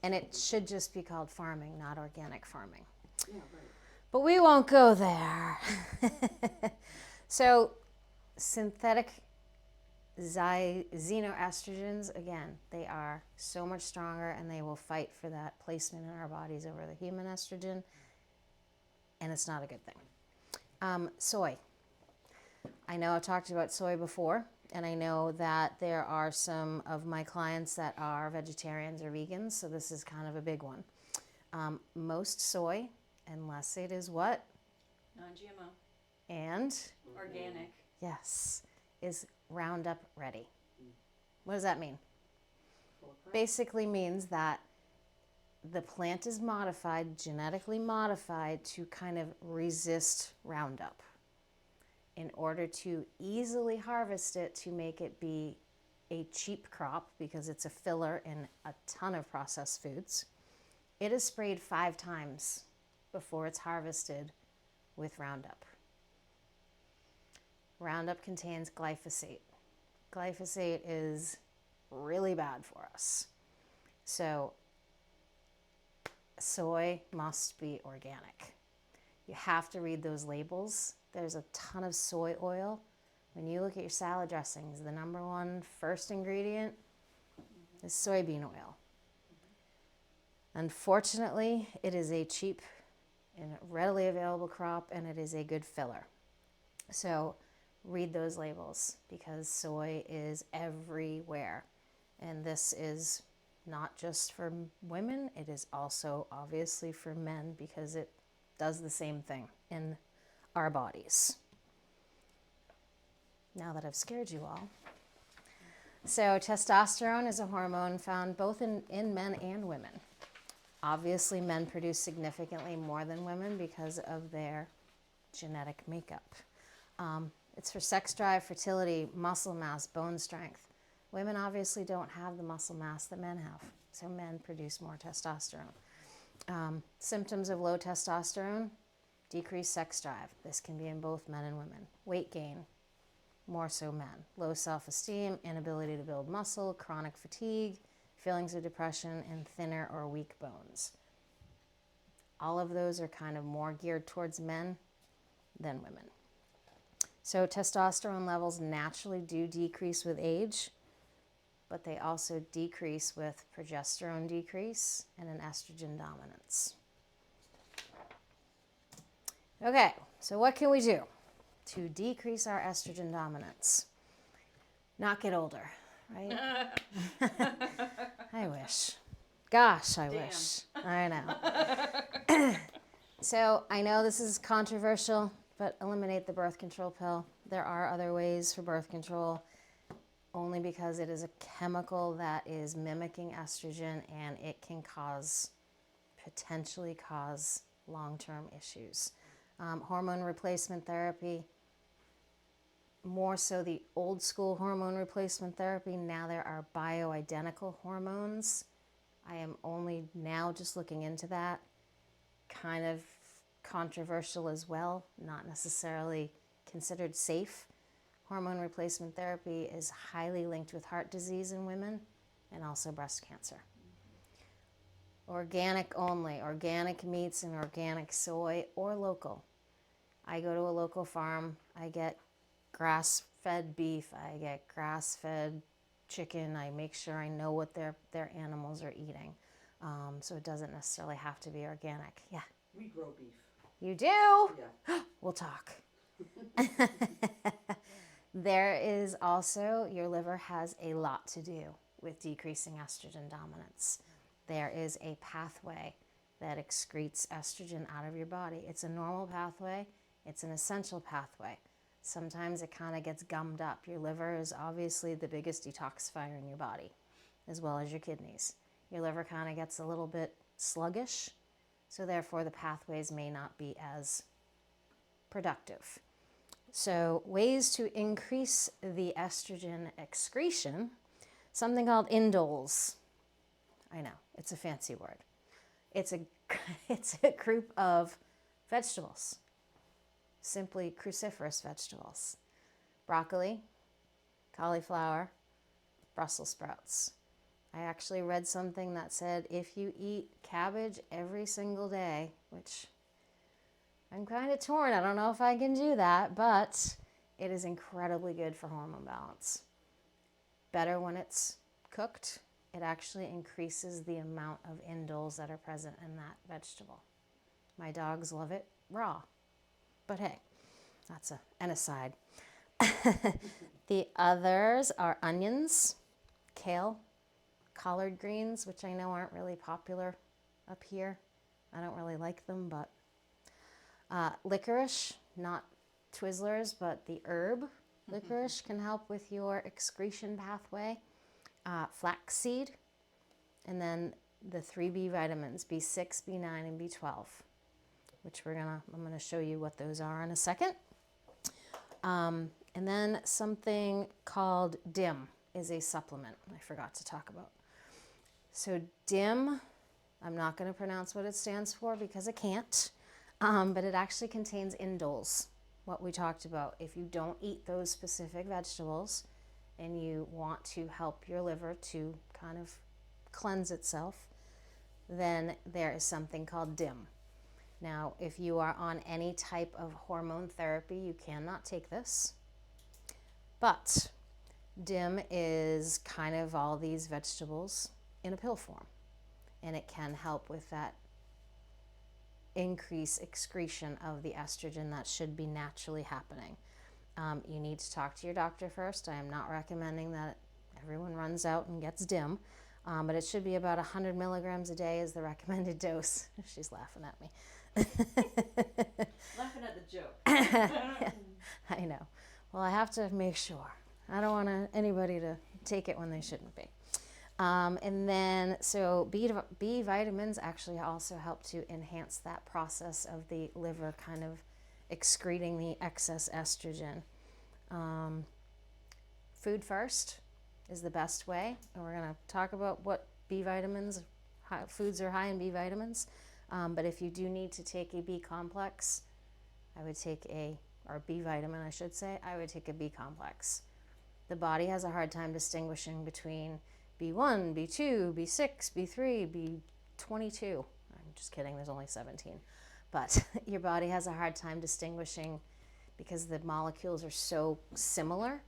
And it should just be called farming, not organic farming. Yeah, right. But we won't go there. So synthetic xenoestrogens, again, they are so much stronger and they will fight for that placement in our bodies over the human estrogen. And it's not a good thing. Soy. I know I've talked about soy before, and I know that there are some of my clients that are vegetarians or vegans, so this is kind of a big one. Most soy, unless it is what? Non-GMO, And, organic. yes, is Roundup ready. What does that mean? Full of crap. Basically means that the plant is modified, genetically modified to kind of resist Roundup in order to easily harvest it to make it be a cheap crop because it's a filler in a ton of processed foods. It is sprayed 5 times before it's harvested with Roundup. Roundup contains glyphosate. Glyphosate is really bad for us. So soy must be organic. You have to read those labels. There's a ton of soy oil. When you look at your salad dressings, the number one first ingredient is soybean oil. Unfortunately, it is a cheap and readily available crop, and it is a good filler. So read those labels because soy is everywhere. And this is not just for women, it is also obviously for men because it does the same thing in our bodies. Now that I've scared you all. So testosterone is a hormone found both in men and women. Obviously, men produce significantly more than women because of their genetic makeup. It's for sex drive, fertility, muscle mass, bone strength. Women obviously don't have the muscle mass that men have, so men produce more testosterone. Symptoms of low testosterone: decreased sex drive. This can be in both men and women. Weight gain, more so men. Low self-esteem, inability to build muscle, chronic fatigue, feelings of depression, and thinner or weak bones. All of those are kind of more geared towards men than women. So testosterone levels naturally do decrease with age, but they also decrease with progesterone decrease and an estrogen dominance. Okay, so what can we do to decrease our estrogen dominance? Not get older, right? I wish. Gosh, I Damn. wish. I know. So I know this is controversial, but eliminate the birth control pill. There are other ways for birth control, only because it is a chemical that is mimicking estrogen and it can potentially cause long-term issues. Hormone replacement therapy, more so the old school hormone replacement therapy. Now there are bioidentical hormones. I am only now just looking into that. Kind of controversial as well, not necessarily considered safe. Hormone replacement therapy is highly linked with heart disease in women and also breast cancer. Organic only, organic meats and organic soy or local. I go to a local farm, I get grass-fed beef, I get grass-fed chicken, I make sure I know what their animals are eating. So it doesn't necessarily have to be organic. Yeah. We grow beef. You do? Yeah. We'll talk. There is also, your liver has a lot to do with decreasing estrogen dominance. There is a pathway that excretes estrogen out of your body. It's a normal pathway. It's an essential pathway. Sometimes it kind of gets gummed up. Your liver is obviously the biggest detoxifier in your body, as well as your kidneys. Your liver kind of gets a little bit sluggish, so therefore the pathways may not be as productive. So ways to increase the estrogen excretion, something called indoles. I know, it's a fancy word. It's a group of vegetables, simply cruciferous vegetables. Broccoli, cauliflower, Brussels sprouts. I actually read something that said if you eat cabbage every single day, which I'm kind of torn. I don't know if I can do that, but it is incredibly good for hormone balance. Better when it's cooked. It actually increases the amount of indoles that are present in that vegetable. My dogs love it raw, but hey. That's an aside. The others are onions, kale, collard greens, which I know aren't really popular up here. I don't really like them, but licorice, not Twizzlers, but the herb licorice can help with your excretion pathway. Flaxseed, and then the 3 B vitamins, B6, B9, and B12, which I'm gonna show you what those are in a second. And then something called DIM is a supplement I forgot to talk about. So DIM, I'm not going to pronounce what it stands for because I can't, but it actually contains indoles, what we talked about. If you don't eat those specific vegetables and you want to help your liver to kind of cleanse itself, then there is something called DIM. Now, if you are on any type of hormone therapy, you cannot take this. But DIM is kind of all these vegetables in a pill form. And it can help with that increased excretion of the estrogen that should be naturally happening. You need to talk to your doctor first. I am not recommending that everyone runs out and gets DIM. But it should be about 100 milligrams a day is the recommended dose. She's laughing at me. Laughing at the joke. I know. Well, I have to make sure. I don't want anybody to take it when they shouldn't be. And then, so B vitamins actually also help to enhance that process of the liver kind of excreting the excess estrogen. Food first is the best way. And we're going to talk about what B vitamins, foods are high in B vitamins. But if you do need to take a B complex, I would take or B vitamin, I should say, I would take a B complex. The body has a hard time distinguishing between B1, B2, B6, B3, B22. I'm just kidding, there's only 17. But your body has a hard time distinguishing because the molecules are so similar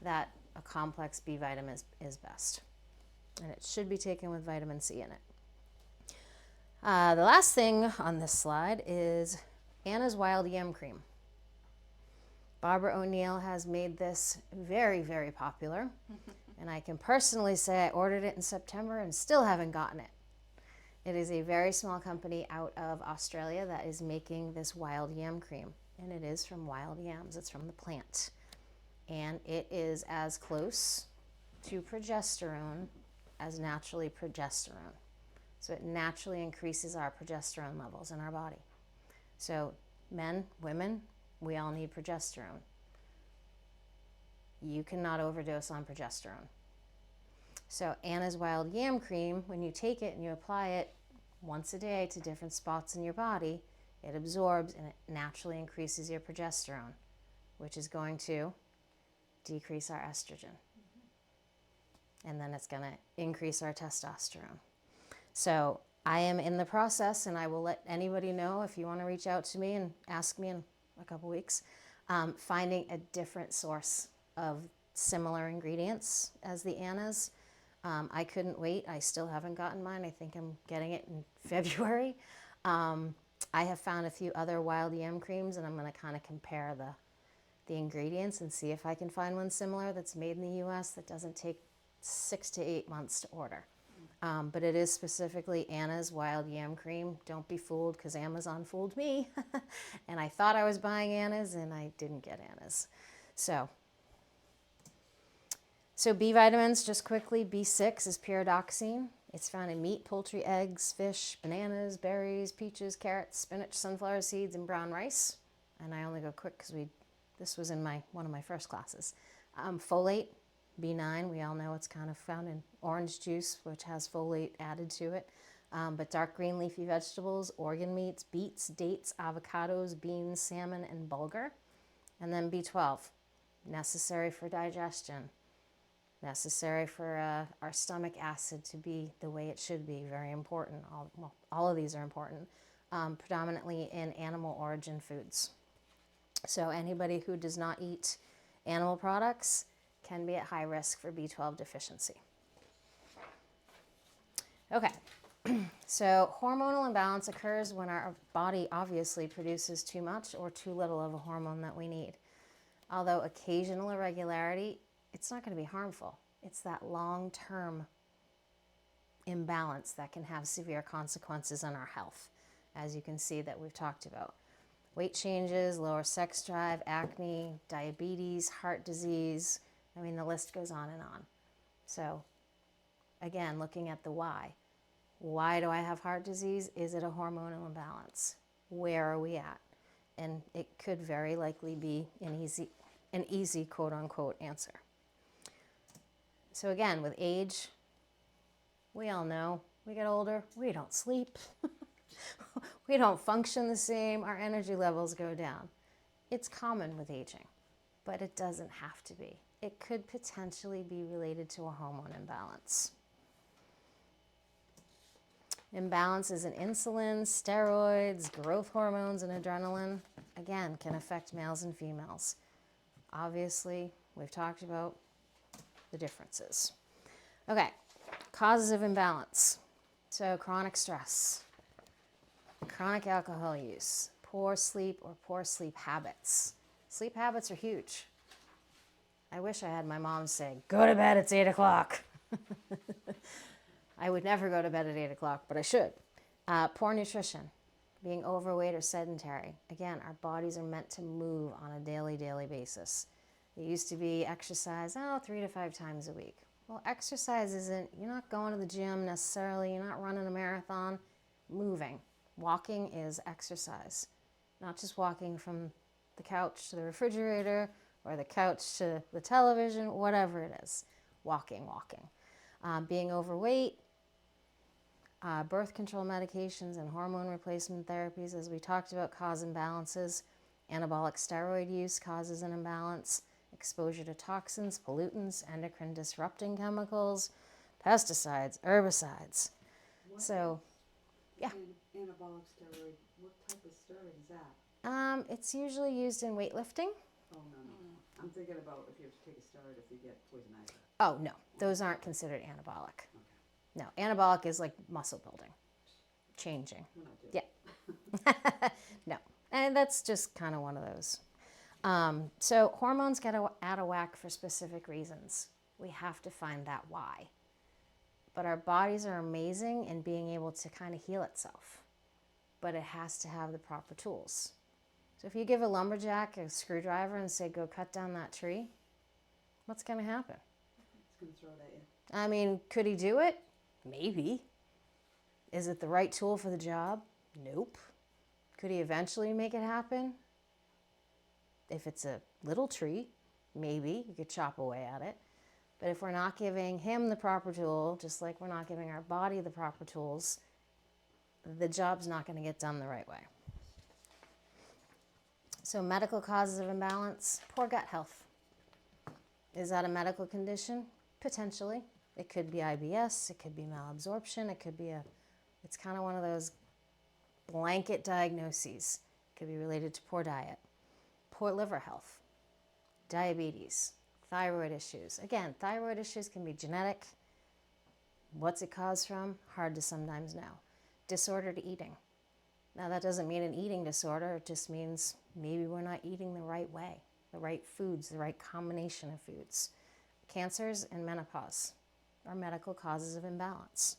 that a complex B vitamin is best. And it should be taken with vitamin C in it. The last thing on this slide is Anna's Wild Yam Cream. Barbara O'Neill has made this very, very popular. And I can personally say I ordered it in September and still haven't gotten it. It is a very small company out of Australia that is making this wild yam cream. And it is from wild yams. It's from the plant. And it is as close to progesterone as naturally progesterone. So it naturally increases our progesterone levels in our body. So men, women, we all need progesterone. You cannot overdose on progesterone. So Anna's Wild Yam Cream, when you take it and you apply it once a day to different spots in your body, it absorbs and it naturally increases your progesterone, which is going to decrease our estrogen. And then it's going to increase our testosterone. So I am in the process, and I will let anybody know if you want to reach out to me and ask me in a couple weeks, finding a different source of similar ingredients as the Anna's. I couldn't wait. I still haven't gotten mine. I think I'm getting it in February. I have found a few other wild yam creams, and I'm going to kind of compare the ingredients and see if I can find one similar that's made in the U.S. that doesn't take 6 to 8 months to order. But it is specifically Anna's Wild Yam Cream. Don't be fooled, because Amazon fooled me. And I thought I was buying Anna's, and I didn't get Anna's. So B vitamins, just quickly, B6 is pyridoxine. It's found in meat, poultry, eggs, fish, bananas, berries, peaches, carrots, spinach, sunflower seeds, and brown rice. And I only go quick because this was in one of my first classes. Folate, B9, we all know it's kind of found in orange juice, which has folate added to it. But dark green leafy vegetables, organ meats, beets, dates, avocados, beans, salmon, and bulgur. And then B12, necessary for digestion, necessary for our stomach acid to be the way it should be, very important. All of these are important, predominantly in animal origin foods. So anybody who does not eat animal products can be at high risk for B12 deficiency. Okay, So hormonal imbalance occurs when our body obviously produces too much or too little of a hormone that we need. Although occasional irregularity, it's not going to be harmful. It's that long-term imbalance that can have severe consequences on our health, as you can see that we've talked about. Weight changes, lower sex drive, acne, diabetes, heart disease. I mean, the list goes on and on. So again, looking at the why. Why do I have heart disease? Is it a hormonal imbalance? Where are we at? And it could very likely be an easy quote unquote answer. So again, with age, we all know we get older, we don't sleep, we don't function the same, our energy levels go down. It's common with aging, but it doesn't have to be. It could potentially be related to a hormone imbalance. Imbalances in insulin, steroids, growth hormones, and adrenaline, again, can affect males and females. Obviously, we've talked about the differences. Okay, causes of imbalance. So chronic stress, chronic alcohol use, poor sleep or poor sleep habits. Sleep habits are huge. I wish I had my mom say, go to bed, it's 8 o'clock. I would never go to bed at 8 o'clock, but I should. Poor nutrition, being overweight or sedentary. Again, our bodies are meant to move on a daily basis. It used to be exercise, 3 to 5 times a week. Well, exercise isn't, you're not going to the gym necessarily, you're not running a marathon. Moving, walking is exercise. Not just walking from the couch to the refrigerator or the couch to the television, whatever it is. Walking. Being overweight, birth control medications and hormone replacement therapies, as we talked about, cause imbalances. Anabolic steroid use causes an imbalance. Exposure to toxins, pollutants, endocrine disrupting chemicals, pesticides, herbicides. So, yeah. Anabolic steroid, what type of steroid is that? It's usually used in weightlifting. Oh, no. I'm thinking about if you have to take a steroid if you get poison ivy. Oh, no, those aren't considered anabolic. Okay. No, anabolic is like muscle building, changing. We're not doing Yeah. No, and that's just kind of one of those. So hormones get out of whack for specific reasons. We have to find that why. But our bodies are amazing in being able to kind of heal itself. But it has to have the proper tools. So if you give a lumberjack a screwdriver and say, go cut down that tree, what's going to happen? It's going to throw it at you. I mean, could he do it? Maybe. Is it the right tool for the job? Nope. Could he eventually make it happen? If it's a little tree, maybe you could chop away at it. But if we're not giving him the proper tool, just like we're not giving our body the proper tools, the job's not going to get done the right way. So medical causes of imbalance, poor gut health. Is that a medical condition? Potentially. It could be IBS, it could be malabsorption, it's kind of one of those blanket diagnoses. It could be related to poor diet. Poor liver health, diabetes, thyroid issues. Again, thyroid issues can be genetic. What's it caused from? Hard to sometimes know. Disordered eating. Now that doesn't mean an eating disorder, it just means maybe we're not eating the right way, the right foods, the right combination of foods. Cancers and menopause are medical causes of imbalance.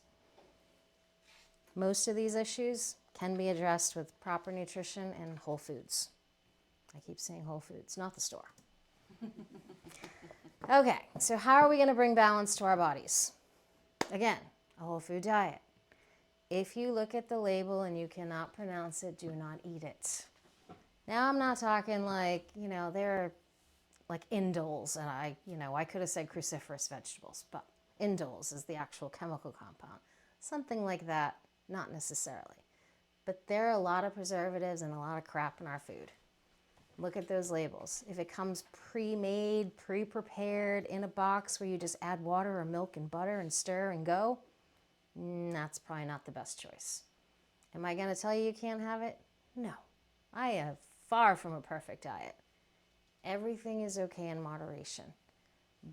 Most of these issues can be addressed with proper nutrition and whole foods. I keep saying whole foods, not the store. Okay, so how are we going to bring balance to our bodies? Again, a whole food diet. If you look at the label and you cannot pronounce it, do not eat it. Now, I'm not talking like, they're like indoles, and I could have said cruciferous vegetables, but indoles is the actual chemical compound. Something like that, not necessarily. But there are a lot of preservatives and a lot of crap in our food. Look at those labels. If it comes pre-made, pre-prepared in a box where you just add water or milk and butter and stir and go, that's probably not the best choice. Am I going to tell you can't have it? No. I am far from a perfect diet. Everything is okay in moderation,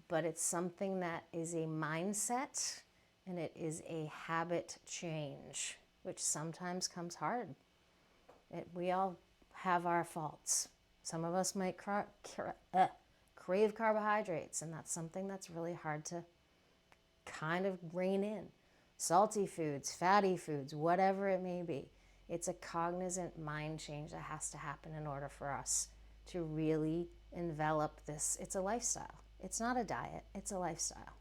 but it's something that is a mindset and it is a habit change, which sometimes comes hard. We all have our faults. Some of us might crave carbohydrates, and that's something that's really hard to kind of rein in. Salty foods, fatty foods, whatever it may be. It's a cognizant mind change that has to happen in order for us to really envelop this. It's a lifestyle. It's not a diet, it's a lifestyle.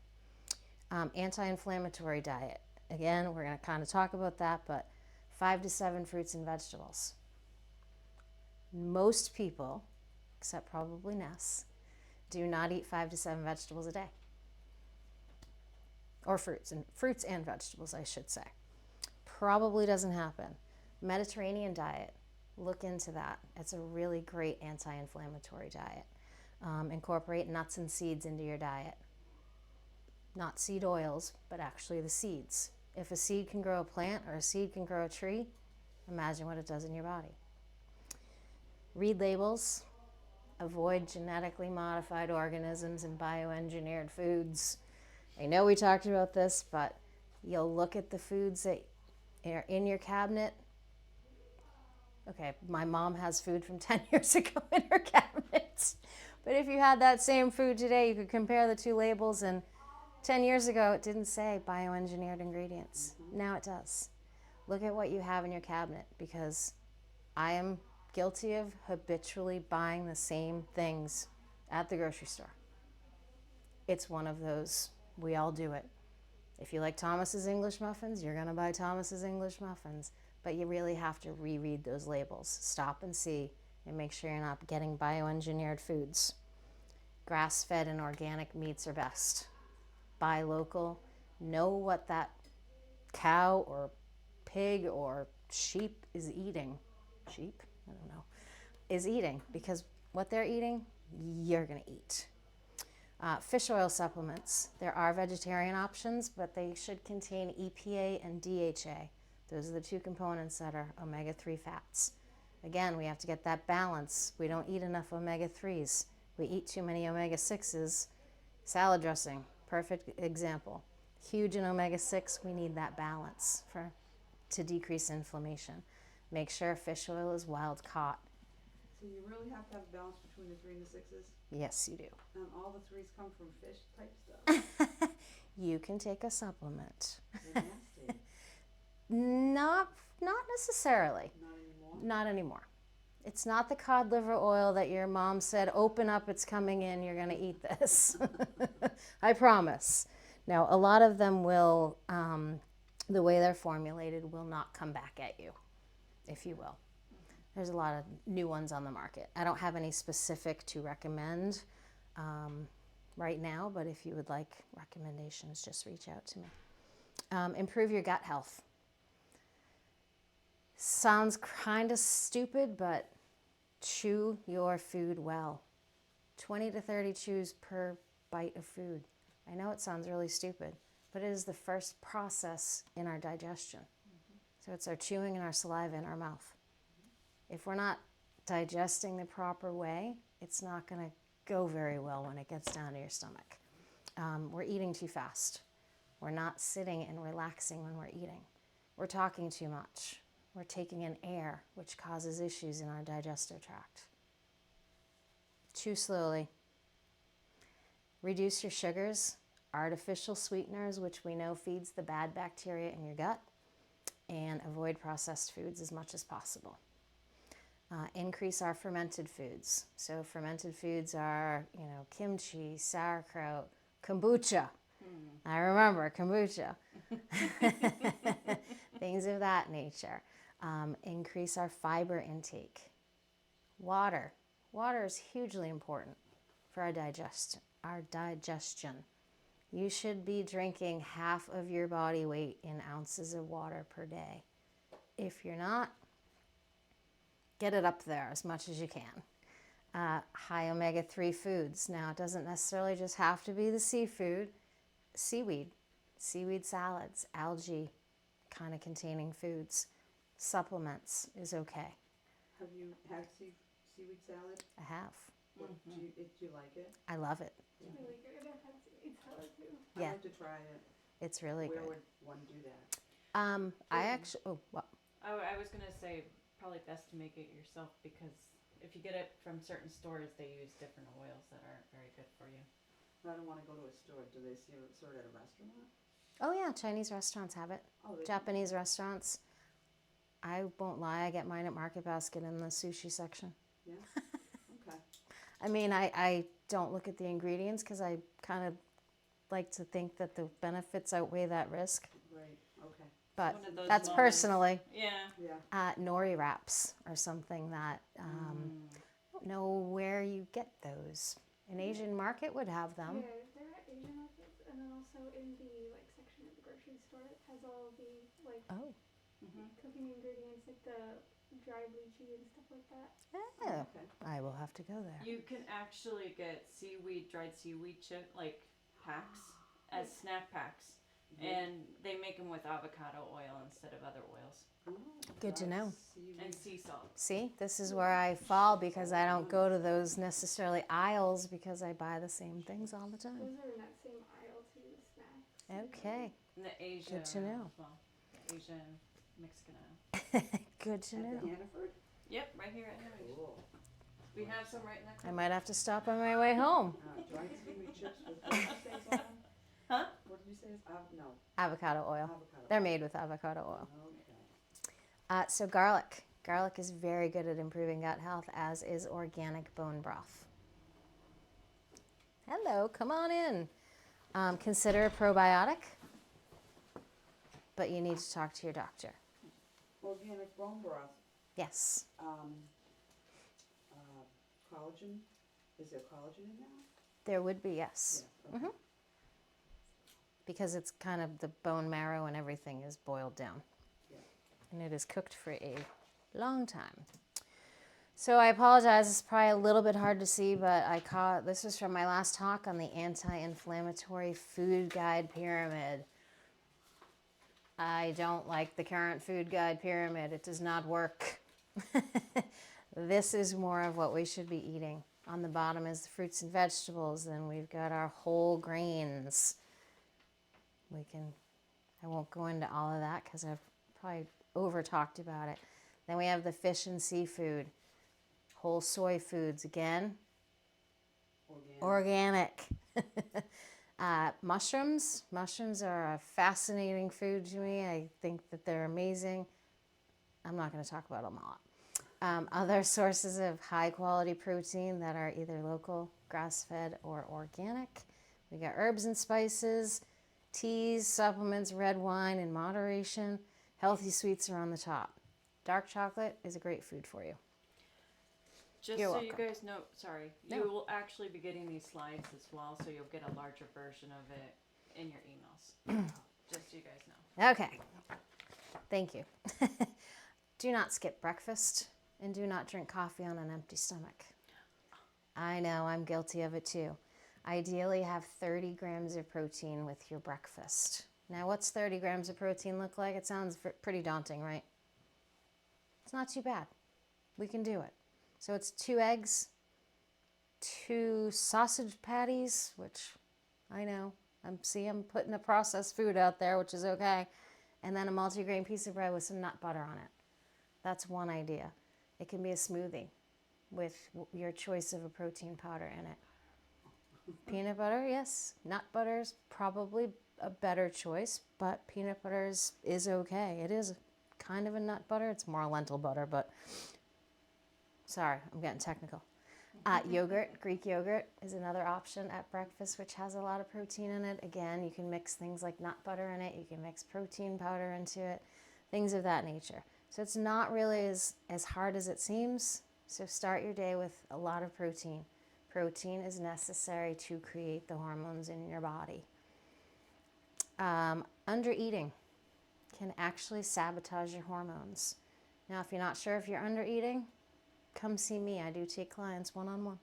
Anti-inflammatory diet. Again, we're going to kind of talk about that, but 5 to 7 fruits and vegetables. Most people, except probably Ness, do not eat 5 to 7 vegetables a day. Or fruits and vegetables, I should say. Probably doesn't happen. Mediterranean diet, look into that. It's a really great anti-inflammatory diet. Incorporate nuts and seeds into your diet. Not seed oils, but actually the seeds. If a seed can grow a plant or a seed can grow a tree, imagine what it does in your body. Read labels. Avoid genetically modified organisms and bioengineered foods. I know we talked about this, but you'll look at the foods that are in your cabinet. Okay, my mom has food from 10 years ago in her cabinet. But if you had that same food today, you could compare the two labels, and 10 years ago it didn't say bioengineered ingredients. Now it does. Look at what you have in your cabinet, because I am guilty of habitually buying the same things at the grocery store. It's one of those, we all do it. If you like Thomas's English muffins, you're going to buy Thomas's English muffins. But you really have to reread those labels. Stop and see, and make sure you're not getting bioengineered foods. Grass-fed and organic meats are best. Buy local. Know what that cow or pig or sheep is eating. Sheep? I don't know. Is eating, because what they're eating, you're going to eat. Fish oil supplements. There are vegetarian options, but they should contain EPA and DHA. Those are the two components that are omega-3 fats. Again, we have to get that balance. We don't eat enough omega-3s. We eat too many omega-6s. Salad dressing, perfect example. Huge in omega-6, we need that balance to decrease inflammation. Make sure fish oil is wild caught. So you really have to have a balance between the 3 and the 6s? Yes, you do. And all the 3s come from fish type stuff? You can take a supplement. They're nasty. Not necessarily. Not anymore? Not anymore. It's not the cod liver oil that your mom said, open up, it's coming in, you're going to eat this. I promise. Now, a lot of them will, the way they're formulated, will not come back at you, if you will. There's a lot of new ones on the market. I don't have any specific to recommend right now, but if you would like recommendations, just reach out to me. Improve your gut health. Sounds kind of stupid, but chew your food well. 20 to 30 chews per bite of food. I know it sounds really stupid, but it is the first process in our digestion. So it's our chewing and our saliva in our mouth. If we're not digesting the proper way, it's not going to go very well when it gets down to your stomach. We're eating too fast. We're not sitting and relaxing when we're eating. We're talking too much. We're taking in air, which causes issues in our digestive tract. Chew slowly. Reduce your sugars, artificial sweeteners, which we know feeds the bad bacteria in your gut, and avoid processed foods as much as possible. Increase our fermented foods. So fermented foods are, kimchi, sauerkraut, kombucha. I remember kombucha. Things of that nature. Increase our fiber intake. Water. Water is hugely important for our digestion. You should be drinking half of your body weight in ounces of water per day. If you're not, get it up there as much as you can. High omega-3 foods. Now, it doesn't necessarily just have to be the seafood. Seaweed salads, algae kind of containing foods. Supplements is okay. Have you had seaweed salad? I have. Do you like it? I love it. Really good. I've had seaweed salad too. Yeah. I'd like to try it. It's really Where good. would one do that? I actually, oh, well, I was gonna say probably best to make it yourself because if you get it from certain stores, they use different oils that aren't very good for you. I don't wanna go to a store, do they serve it at a restaurant? oh yeah, Chinese restaurants have it. Oh, they do? Japanese restaurants. I won't lie, I get mine at Market Basket in the sushi section. Yeah, okay, I mean, I don't look at the ingredients because I kind of like to think that the benefits outweigh that risk. great, okay, But One of those that's moments. personally. Yeah. yeah. Nori wraps are something that I don't know where you get those. An Asian market would have them. Yeah, they're at Asian markets, and then also in the like section of the grocery store it has all the like Oh, cooking ingredients, like the dried lychee and stuff like that. yeah. Okay. I will have to go there. You can actually get dried seaweed chip like packs as snack packs, and they make them with avocado oil instead of other oils Oh, Good to dried know. seaweed. and sea salt. See, this is where I fall because I don't go to those necessarily aisles because I buy the same things all the time. Those are in that same aisle too, the snacks. Okay, And the Asia. Good to know. Well, the Asian Mexican oil. good to At know. the Hannaford? Yep, right here at Heritage. Cool. We have some right in that I corner. might have to stop on my way home. Dried seaweed chips with, what did you say is on them? Huh? What did you say is, no, Avocado oil. avocado. They're made with avocado oil. Okay. So garlic. Garlic is very good at improving gut health, as is organic bone broth. Hello, come on in. Consider a probiotic, but you need to talk to your doctor. Organic bone broth, Yes, collagen, is there collagen in that? there would be, yes. Yes, okay. Because it's kind of the bone marrow and everything is boiled down. Yeah. And it is cooked for a long time. So I apologize, it's probably a little bit hard to see, but this was from my last talk on the anti-inflammatory food guide pyramid. I don't like the current food guide pyramid. It does not work. This is more of what we should be eating. On the bottom is the fruits and vegetables, then we've got our whole grains. I won't go into all of that because I've probably over talked about it. Then we have the fish and seafood, whole soy foods again, organic. Mushrooms are a fascinating food to me. I think that they're amazing. I'm not going to talk about them a lot. Other sources of high quality protein that are either local, grass-fed, or organic. We got herbs and spices, teas, supplements, red wine in moderation. Healthy sweets are on the top. Dark chocolate is a great food for you. Just You're so welcome. you guys know, sorry, No. you will actually be getting these slides as well, so you'll get a larger version of it in your emails. Just so you guys know. Okay. Thank you. Do not skip breakfast and do not drink coffee on an empty stomach. I know, I'm guilty of it too. Ideally, have 30 grams of protein with your breakfast. Now, what's 30 grams of protein look like? It sounds pretty daunting, right? It's not too bad. We can do it. So it's 2 eggs, 2 sausage patties, which I know, I'm putting a processed food out there, which is okay, and then a multigrain piece of bread with some nut butter on it. That's one idea. It can be a smoothie with your choice of a protein powder in it. Peanut butter, yes. Nut butter is probably a better choice, but peanut butter is okay. It is kind of a nut butter. It's more lentil butter, but sorry, I'm getting technical. Yogurt, Greek yogurt is another option at breakfast, which has a lot of protein in it. Again, you can mix things like nut butter in it. You can mix protein powder into it, things of that nature. So it's not really as hard as it seems. So start your day with a lot of protein. Protein is necessary to create the hormones in your body. Undereating can actually sabotage your hormones. Now, if you're not sure if you're undereating, come see me. I do take clients one-on-one.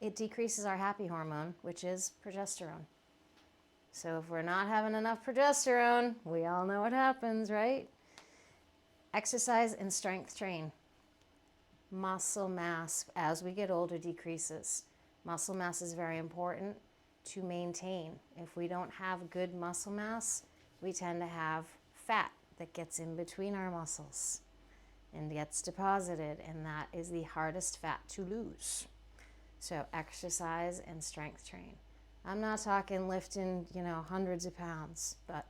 It decreases our happy hormone, which is progesterone. So if we're not having enough progesterone, we all know what happens, right? Exercise and strength train. Muscle mass, as we get older, decreases. Muscle mass is very important to maintain. If we don't have good muscle mass, we tend to have fat that gets in between our muscles and gets deposited, and that is the hardest fat to lose. So exercise and strength train. I'm not talking lifting, hundreds of pounds, but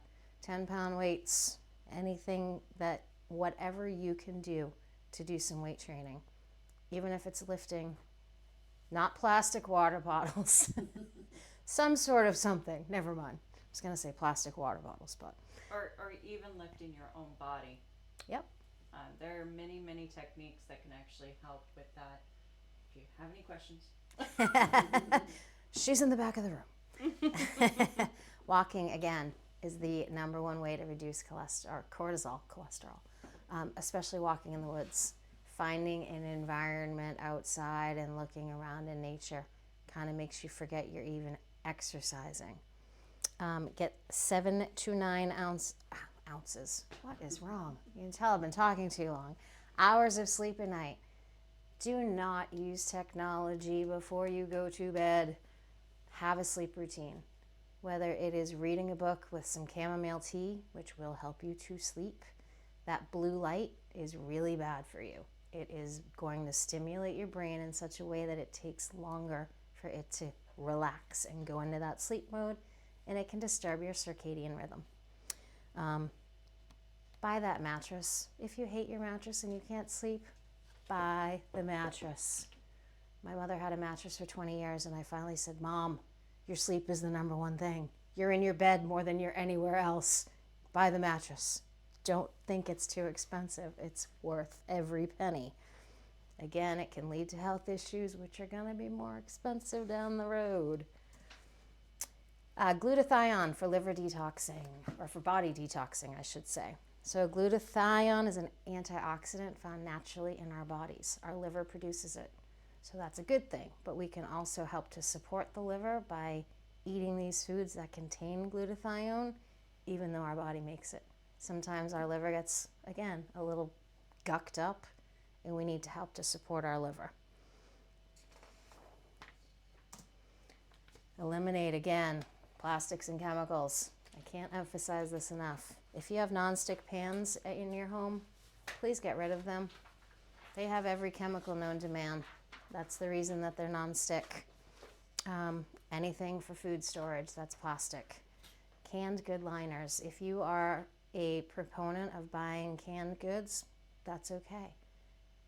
10-pound weights, anything that, whatever you can do to do some weight training. Even if it's lifting, not plastic water bottles, some sort of something. Never mind. I was going to say plastic water bottles, but. Or even lifting your own body. Yep. There are many, many techniques that can actually help with that. If you have any questions. She's in the back of the room. Walking, again, is the number one way to reduce cortisol, especially walking in the woods. Finding an environment outside and looking around in nature kind of makes you forget you're even exercising. Get 7 to 9 ounces. What is wrong? You can tell I've been talking too long. Hours of sleep a night. Do not use technology before you go to bed. Have a sleep routine. Whether it is reading a book with some chamomile tea, which will help you to sleep, that blue light is really bad for you. It is going to stimulate your brain in such a way that it takes longer for it to relax and go into that sleep mode, and it can disturb your circadian rhythm. Buy that mattress. If you hate your mattress and you can't sleep, buy the mattress. My mother had a mattress for 20 years, and I finally said, Mom, your sleep is the number one thing. You're in your bed more than you're anywhere else. Buy the mattress. Don't think it's too expensive. It's worth every penny. Again, it can lead to health issues, which are going to be more expensive down the road. Glutathione for liver detoxing, or for body detoxing, I should say. So glutathione is an antioxidant found naturally in our bodies. Our liver produces it. So that's a good thing. But we can also help to support the liver by eating these foods that contain glutathione, even though our body makes it. Sometimes our liver gets, again, a little gucked up, and we need to help to support our liver. Eliminate, again, plastics and chemicals. I can't emphasize this enough. If you have nonstick pans in your home, please get rid of them. They have every chemical known to man. That's the reason that they're nonstick. Anything for food storage, that's plastic. Canned good liners. If you are a proponent of buying canned goods, that's okay.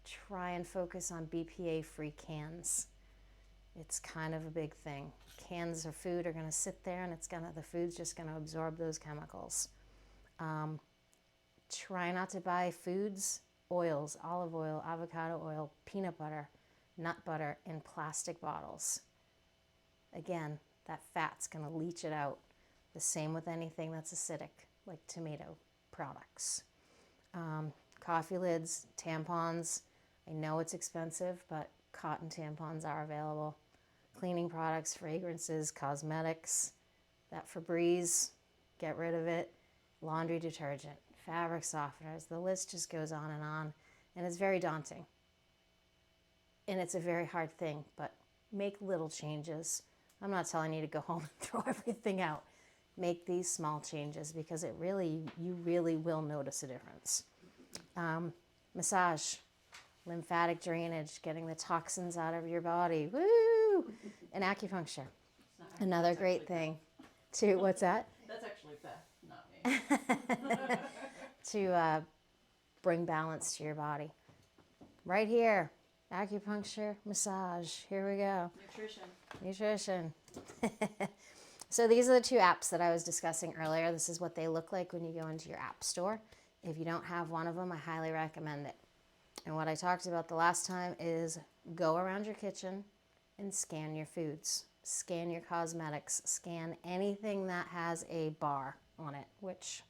Try and focus on BPA-free cans. It's kind of a big thing. Cans of food are going to sit there, and the food's just going to absorb those chemicals. Try not to buy foods, oils, olive oil, avocado oil, peanut butter, nut butter in plastic bottles. Again, that fat's going to leach it out. The same with anything that's acidic, like tomato products. Coffee lids, tampons. I know it's expensive, but cotton tampons are available. Cleaning products, fragrances, cosmetics. That Febreze, get rid of it. Laundry detergent, fabric softeners. The list just goes on, and it's very daunting. And it's a very hard thing, but make little changes. I'm not telling you to go home and throw everything out. Make these small changes, because you really will notice a difference. Massage, lymphatic drainage, getting the toxins out of your body. Woo! And acupuncture, another great thing. What's that? That's actually Beth, not me. To bring balance to your body. Right here, acupuncture, massage. Here we go. Nutrition. So these are the two apps that I was discussing earlier. This is what they look like when you go into your app store. If you don't have one of them, I highly recommend it. And what I talked about the last time is go around your kitchen and scan your foods. Scan your cosmetics. Scan anything that has a bar on it, which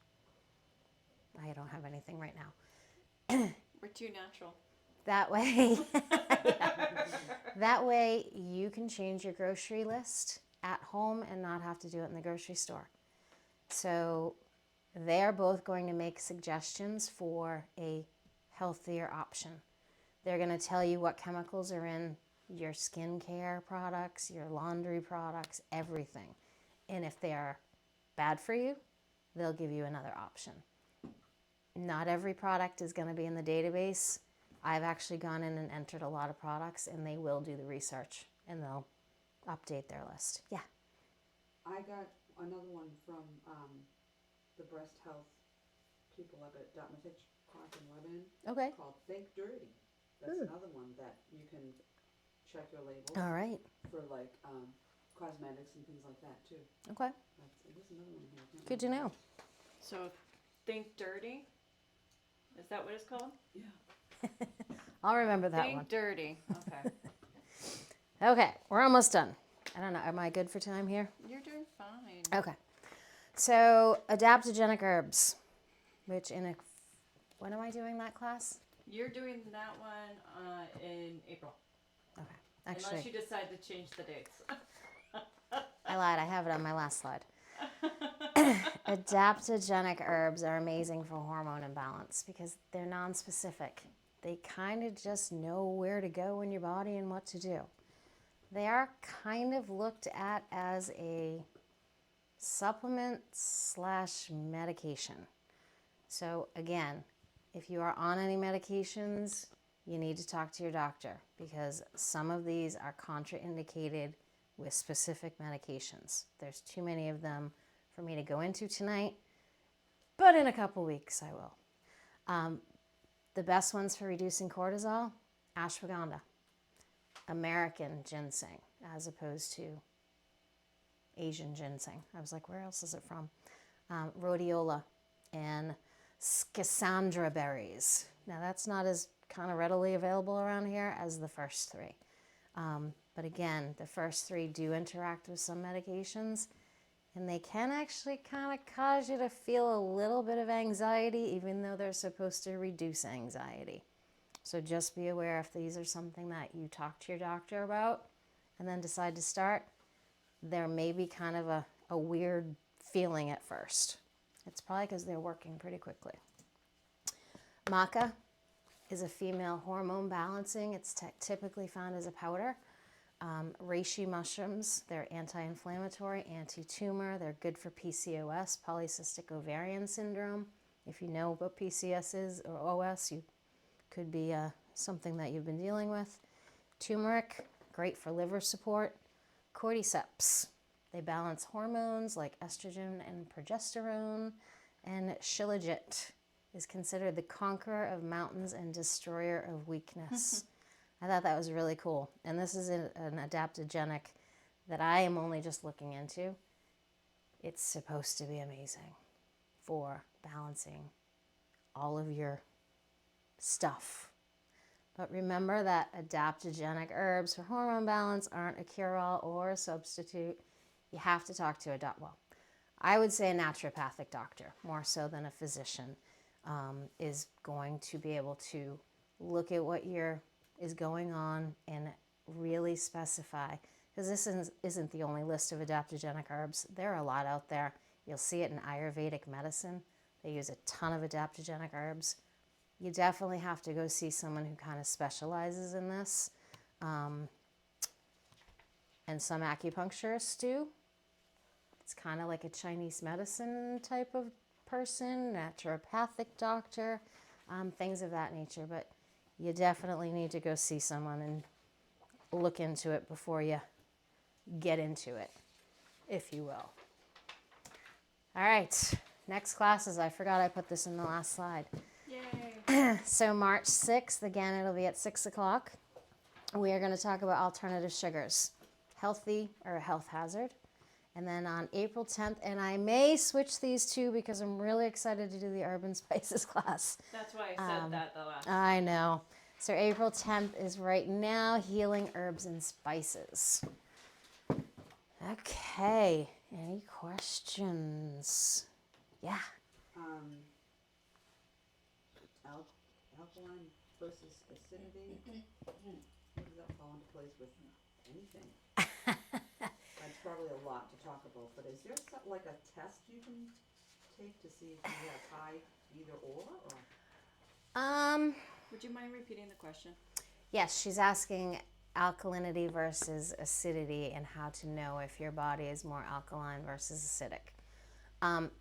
I don't have anything right now. We're too natural. That way, that way you can change your grocery list at home and not have to do it in the grocery store. So they're both going to make suggestions for a healthier option. They're going to tell you what chemicals are in your skincare products, your laundry products, everything. And if they are bad for you, they'll give you another option. Not every product is going to be in the database. I've actually gone in and entered a lot of products, and they will do the research and they'll update their list. Yeah. I got another one from the breast health people up at Dartmouth Hitchcock in Lebanon Okay. called Think Dirty. That's Ooh. another one that you can check your labels All right. for like cosmetics and things like that too. Okay. There's another one here. I can't Good to remember. know. So, Think Dirty. Is that what it's called? Yeah. I'll remember that Think one. Dirty. Okay. Okay. We're almost done. I don't know. Am I good for time here? You're doing fine. Okay. So, adaptogenic herbs, which when am I doing that class? You're doing that one in April. Okay. Unless Actually, you decide to change the dates. I lied. I have it on my last slide. Adaptogenic herbs are amazing for hormone imbalance because they're non-specific. They kind of just know where to go in your body and what to do. They are kind of looked at as a supplement / medication. So again, if you are on any medications, you need to talk to your doctor because some of these are contraindicated with specific medications. There's too many of them for me to go into tonight, but in a couple weeks I will. The best ones for reducing cortisol, ashwagandha, American ginseng, as opposed to Asian ginseng. I was like, where else is it from? Rhodiola and schisandra berries. Now that's not as kind of readily available around here as the first three. But again, the first three do interact with some medications, and they can actually kind of cause you to feel a little bit of anxiety, even though they're supposed to reduce anxiety. So just be aware if these are something that you talk to your doctor about and then decide to start, there may be kind of a weird feeling at first. It's probably because they're working pretty quickly. Maca is a female hormone balancing. It's typically found as a powder. Reishi mushrooms, they're anti-inflammatory, anti-tumor. They're good for PCOS, polycystic ovarian syndrome. If you know what PCS is or OS, you could be something that you've been dealing with. Turmeric, great for liver support. Cordyceps, they balance hormones like estrogen and progesterone. And Shilajit is considered the conqueror of mountains and destroyer of weakness. I thought that was really cool. And this is an adaptogenic that I am only just looking into. It's supposed to be amazing for balancing all of your stuff. But remember that adaptogenic herbs for hormone balance aren't a cure-all or a substitute. You have to talk to I would say a naturopathic doctor, more so than a physician, is going to be able to look at what is going on and really specify. Because this isn't the only list of adaptogenic herbs. There are a lot out there. You'll see it in Ayurvedic medicine. They use a ton of adaptogenic herbs. You definitely have to go see someone who kind of specializes in this. And some acupuncturists do. It's kind of like a Chinese medicine type of person, naturopathic doctor, things of that nature. But you definitely need to go see someone and look into it before you get into it, if you will. All right, next classes. I forgot I put this in the last slide. Yay. So March 6th, again, it'll be at 6 o'clock. We are going to talk about alternative sugars, healthy or a health hazard. And then on April 10th, and I may switch these two because I'm really excited to do the urban spices class. That's why I said that the last. I know. So April 10th is right now healing herbs and spices. Okay, any questions? Yeah. Alkaline versus acidity. How does that fall into place with anything? That's probably a lot to talk about, but is there like a test you can take to see if you have high either or? Would you mind repeating the question? Yes, she's asking alkalinity versus acidity and how to know if your body is more alkaline versus acidic.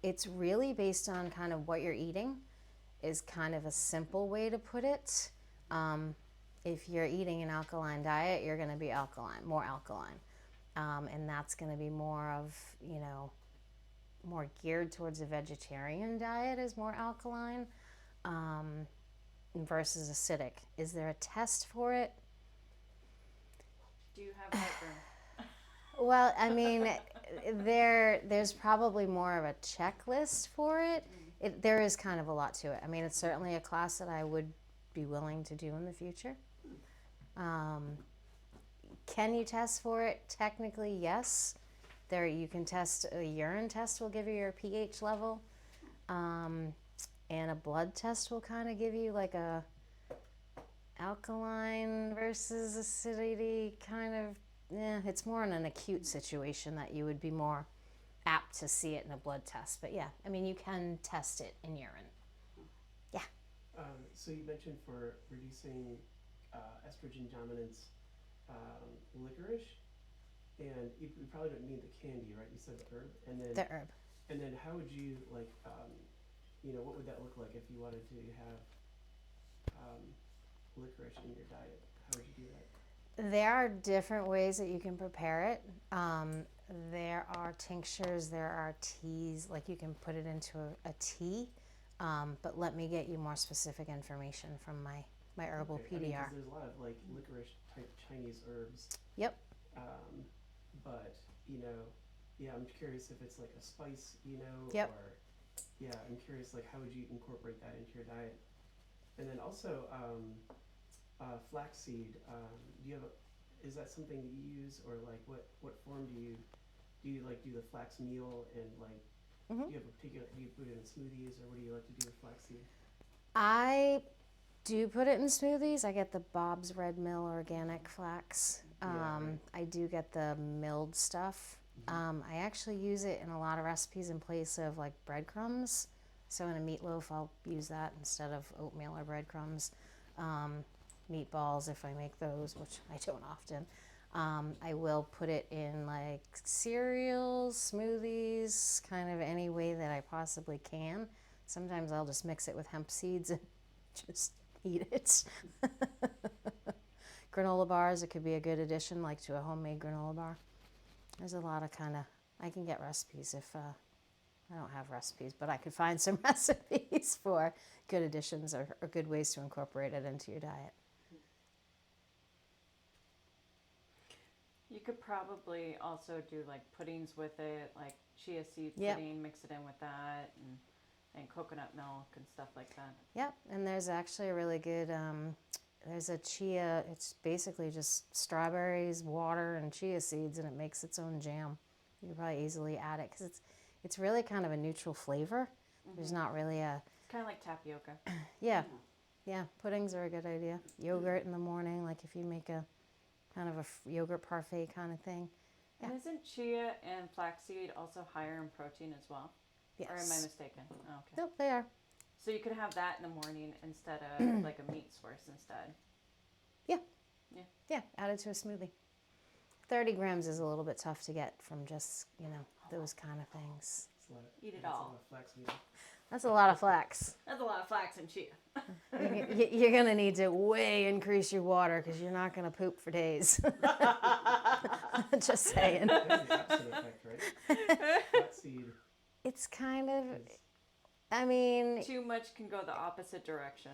It's really based on kind of what you're eating, is kind of a simple way to put it. If you're eating an alkaline diet, you're going to be alkaline, more alkaline. And that's going to be more of, more geared towards a vegetarian diet is more alkaline versus acidic. Is there a test for it? Do you have heartburn? Well, I mean, there's probably more of a checklist for it. There is kind of a lot to it. I mean, it's certainly a class that I would be willing to do in the future. Can you test for it? Technically, yes. There, you can test. A urine test will give you your pH level, and a blood test will kind of give you like a alkaline versus acidity kind of. Yeah, it's more in an acute situation that you would be more apt to see it in a blood test. But yeah, I mean, you can test it in urine. Yeah. So you mentioned for reducing estrogen dominance, licorice, and you probably don't need the candy, right? You said the herb, and then The herb. and then how would you like, what would that look like if you wanted to have licorice in your diet? How would you do that? There are different ways that you can prepare it. There are tinctures, there are teas, like you can put it into a tea. But let me get you more specific information from my herbal Okay, I mean, 'cause PDR. there's a lot of like licorice type Chinese herbs. Yep. But yeah, I'm curious if it's like a spice, Yep. or yeah, I'm curious like how would you incorporate that into your diet? And then also flaxseed. Is that something that you use, or like what form do you like do the flax meal, and like do you have a particular, do you put it in smoothies, or what do you like to do with flaxseed? I do put it in smoothies. I get the Bob's Red Mill organic flax. Right. I do get the milled stuff. I actually use it in a lot of recipes in place of like breadcrumbs. So in a meatloaf, I'll use that instead of oatmeal or breadcrumbs. Meatballs, if I make those, which I don't often. I will put it in like cereals, smoothies, kind of any way that I possibly can. Sometimes I'll just mix it with hemp seeds and just eat it. Granola bars, it could be a good addition, like to a homemade granola bar. There's a lot of I can get recipes if I don't have recipes, but I could find some recipes for good additions or good ways to incorporate it into your diet. You could probably also do like puddings with it, like chia seed Yep. pudding, mix it in with that, and coconut milk and stuff like that. Yep, and there's actually a really good, there's a chia, it's basically just strawberries, water, and chia seeds, and it makes its own jam. You could probably easily add it, because it's really kind of a neutral flavor. There's not really a, It's kind of like tapioca. yeah, puddings are a good idea. Yogurt in the morning, like if you make a kind of a yogurt parfait kind of thing. And isn't chia and flaxseed also higher in protein as well? Yes. Or am I mistaken? Oh, okay. Nope, they are. So you could have that in the morning instead of like a meat source instead. Yeah, add it to a smoothie. 30 grams is a little bit tough to get from just, those kind of things. It's a lot of, Eat it that's all. a lot of flaxseed. That's a lot of flax. That's a lot of flax and chia. You're going to need to way increase your water because you're not going to poop for days. Just saying. That's the opposite effect, right? Flaxseed It's kind of, is I mean, Too much can go the opposite direction.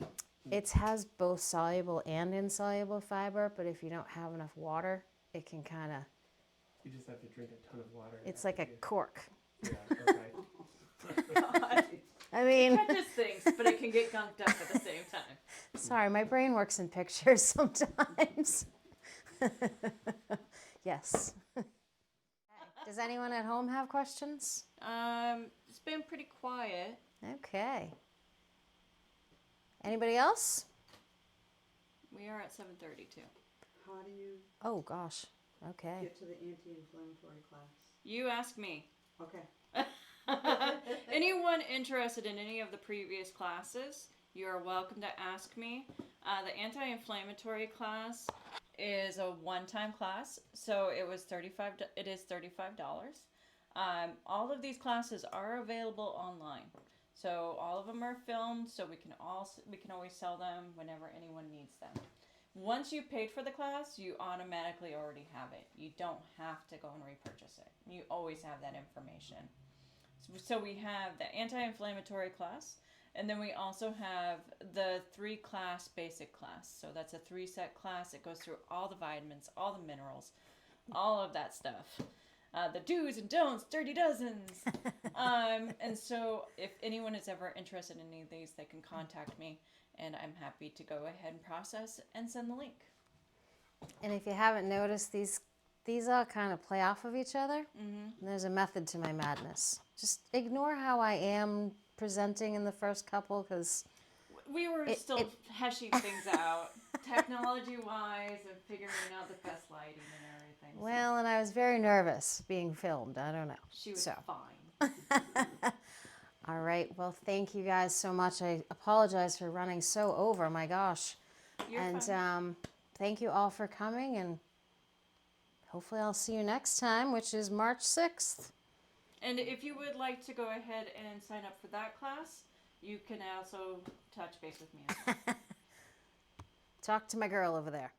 it has both soluble and insoluble fiber, but if you don't have enough water, it can kind of, you just have to drink a ton of water. it's like a after cork. you- Yeah, okay. God. I mean, Catches things, but it can get gunked up at the same time. sorry, my brain works in pictures sometimes. Yes. Does anyone at home have questions? It's been pretty quiet. Okay. Anybody else? We are at 7:32. How do you Oh, gosh. Okay. get to the anti-inflammatory class? You ask me. Okay. Anyone interested in any of the previous classes, you are welcome to ask me. The anti-inflammatory class is a one-time class, so it was It is $35. All of these classes are available online, so all of them are filmed. So we can always sell them whenever anyone needs them. Once you paid for the class, you automatically already have it. You don't have to go and repurchase it. You always have that information. So we have the anti-inflammatory class, and then we also have the 3-class basic class. So that's a 3-set class. It goes through all the vitamins, all the minerals, all of that stuff. The do's and don'ts, dirty dozens. And so if anyone is ever interested in any of these, they can contact me, and I'm happy to go ahead and process and send the link. And if you haven't noticed, these all kind of play off of each other. Mm-hmm. And there's a method to my madness. Just ignore how I am presenting in the first couple, because We were still hashing things out, technology-wise, and figuring out the best lighting and everything. So well, and I was very nervous being filmed. I don't know. she was so. fine. All right. Well, thank you guys so much. I apologize for running so over. My gosh. You're and fine. Thank you all for coming, and hopefully I'll see you next time, which is March 6th. And if you would like to go ahead and sign up for that class, you can also touch base with me. Talk to my girl over there.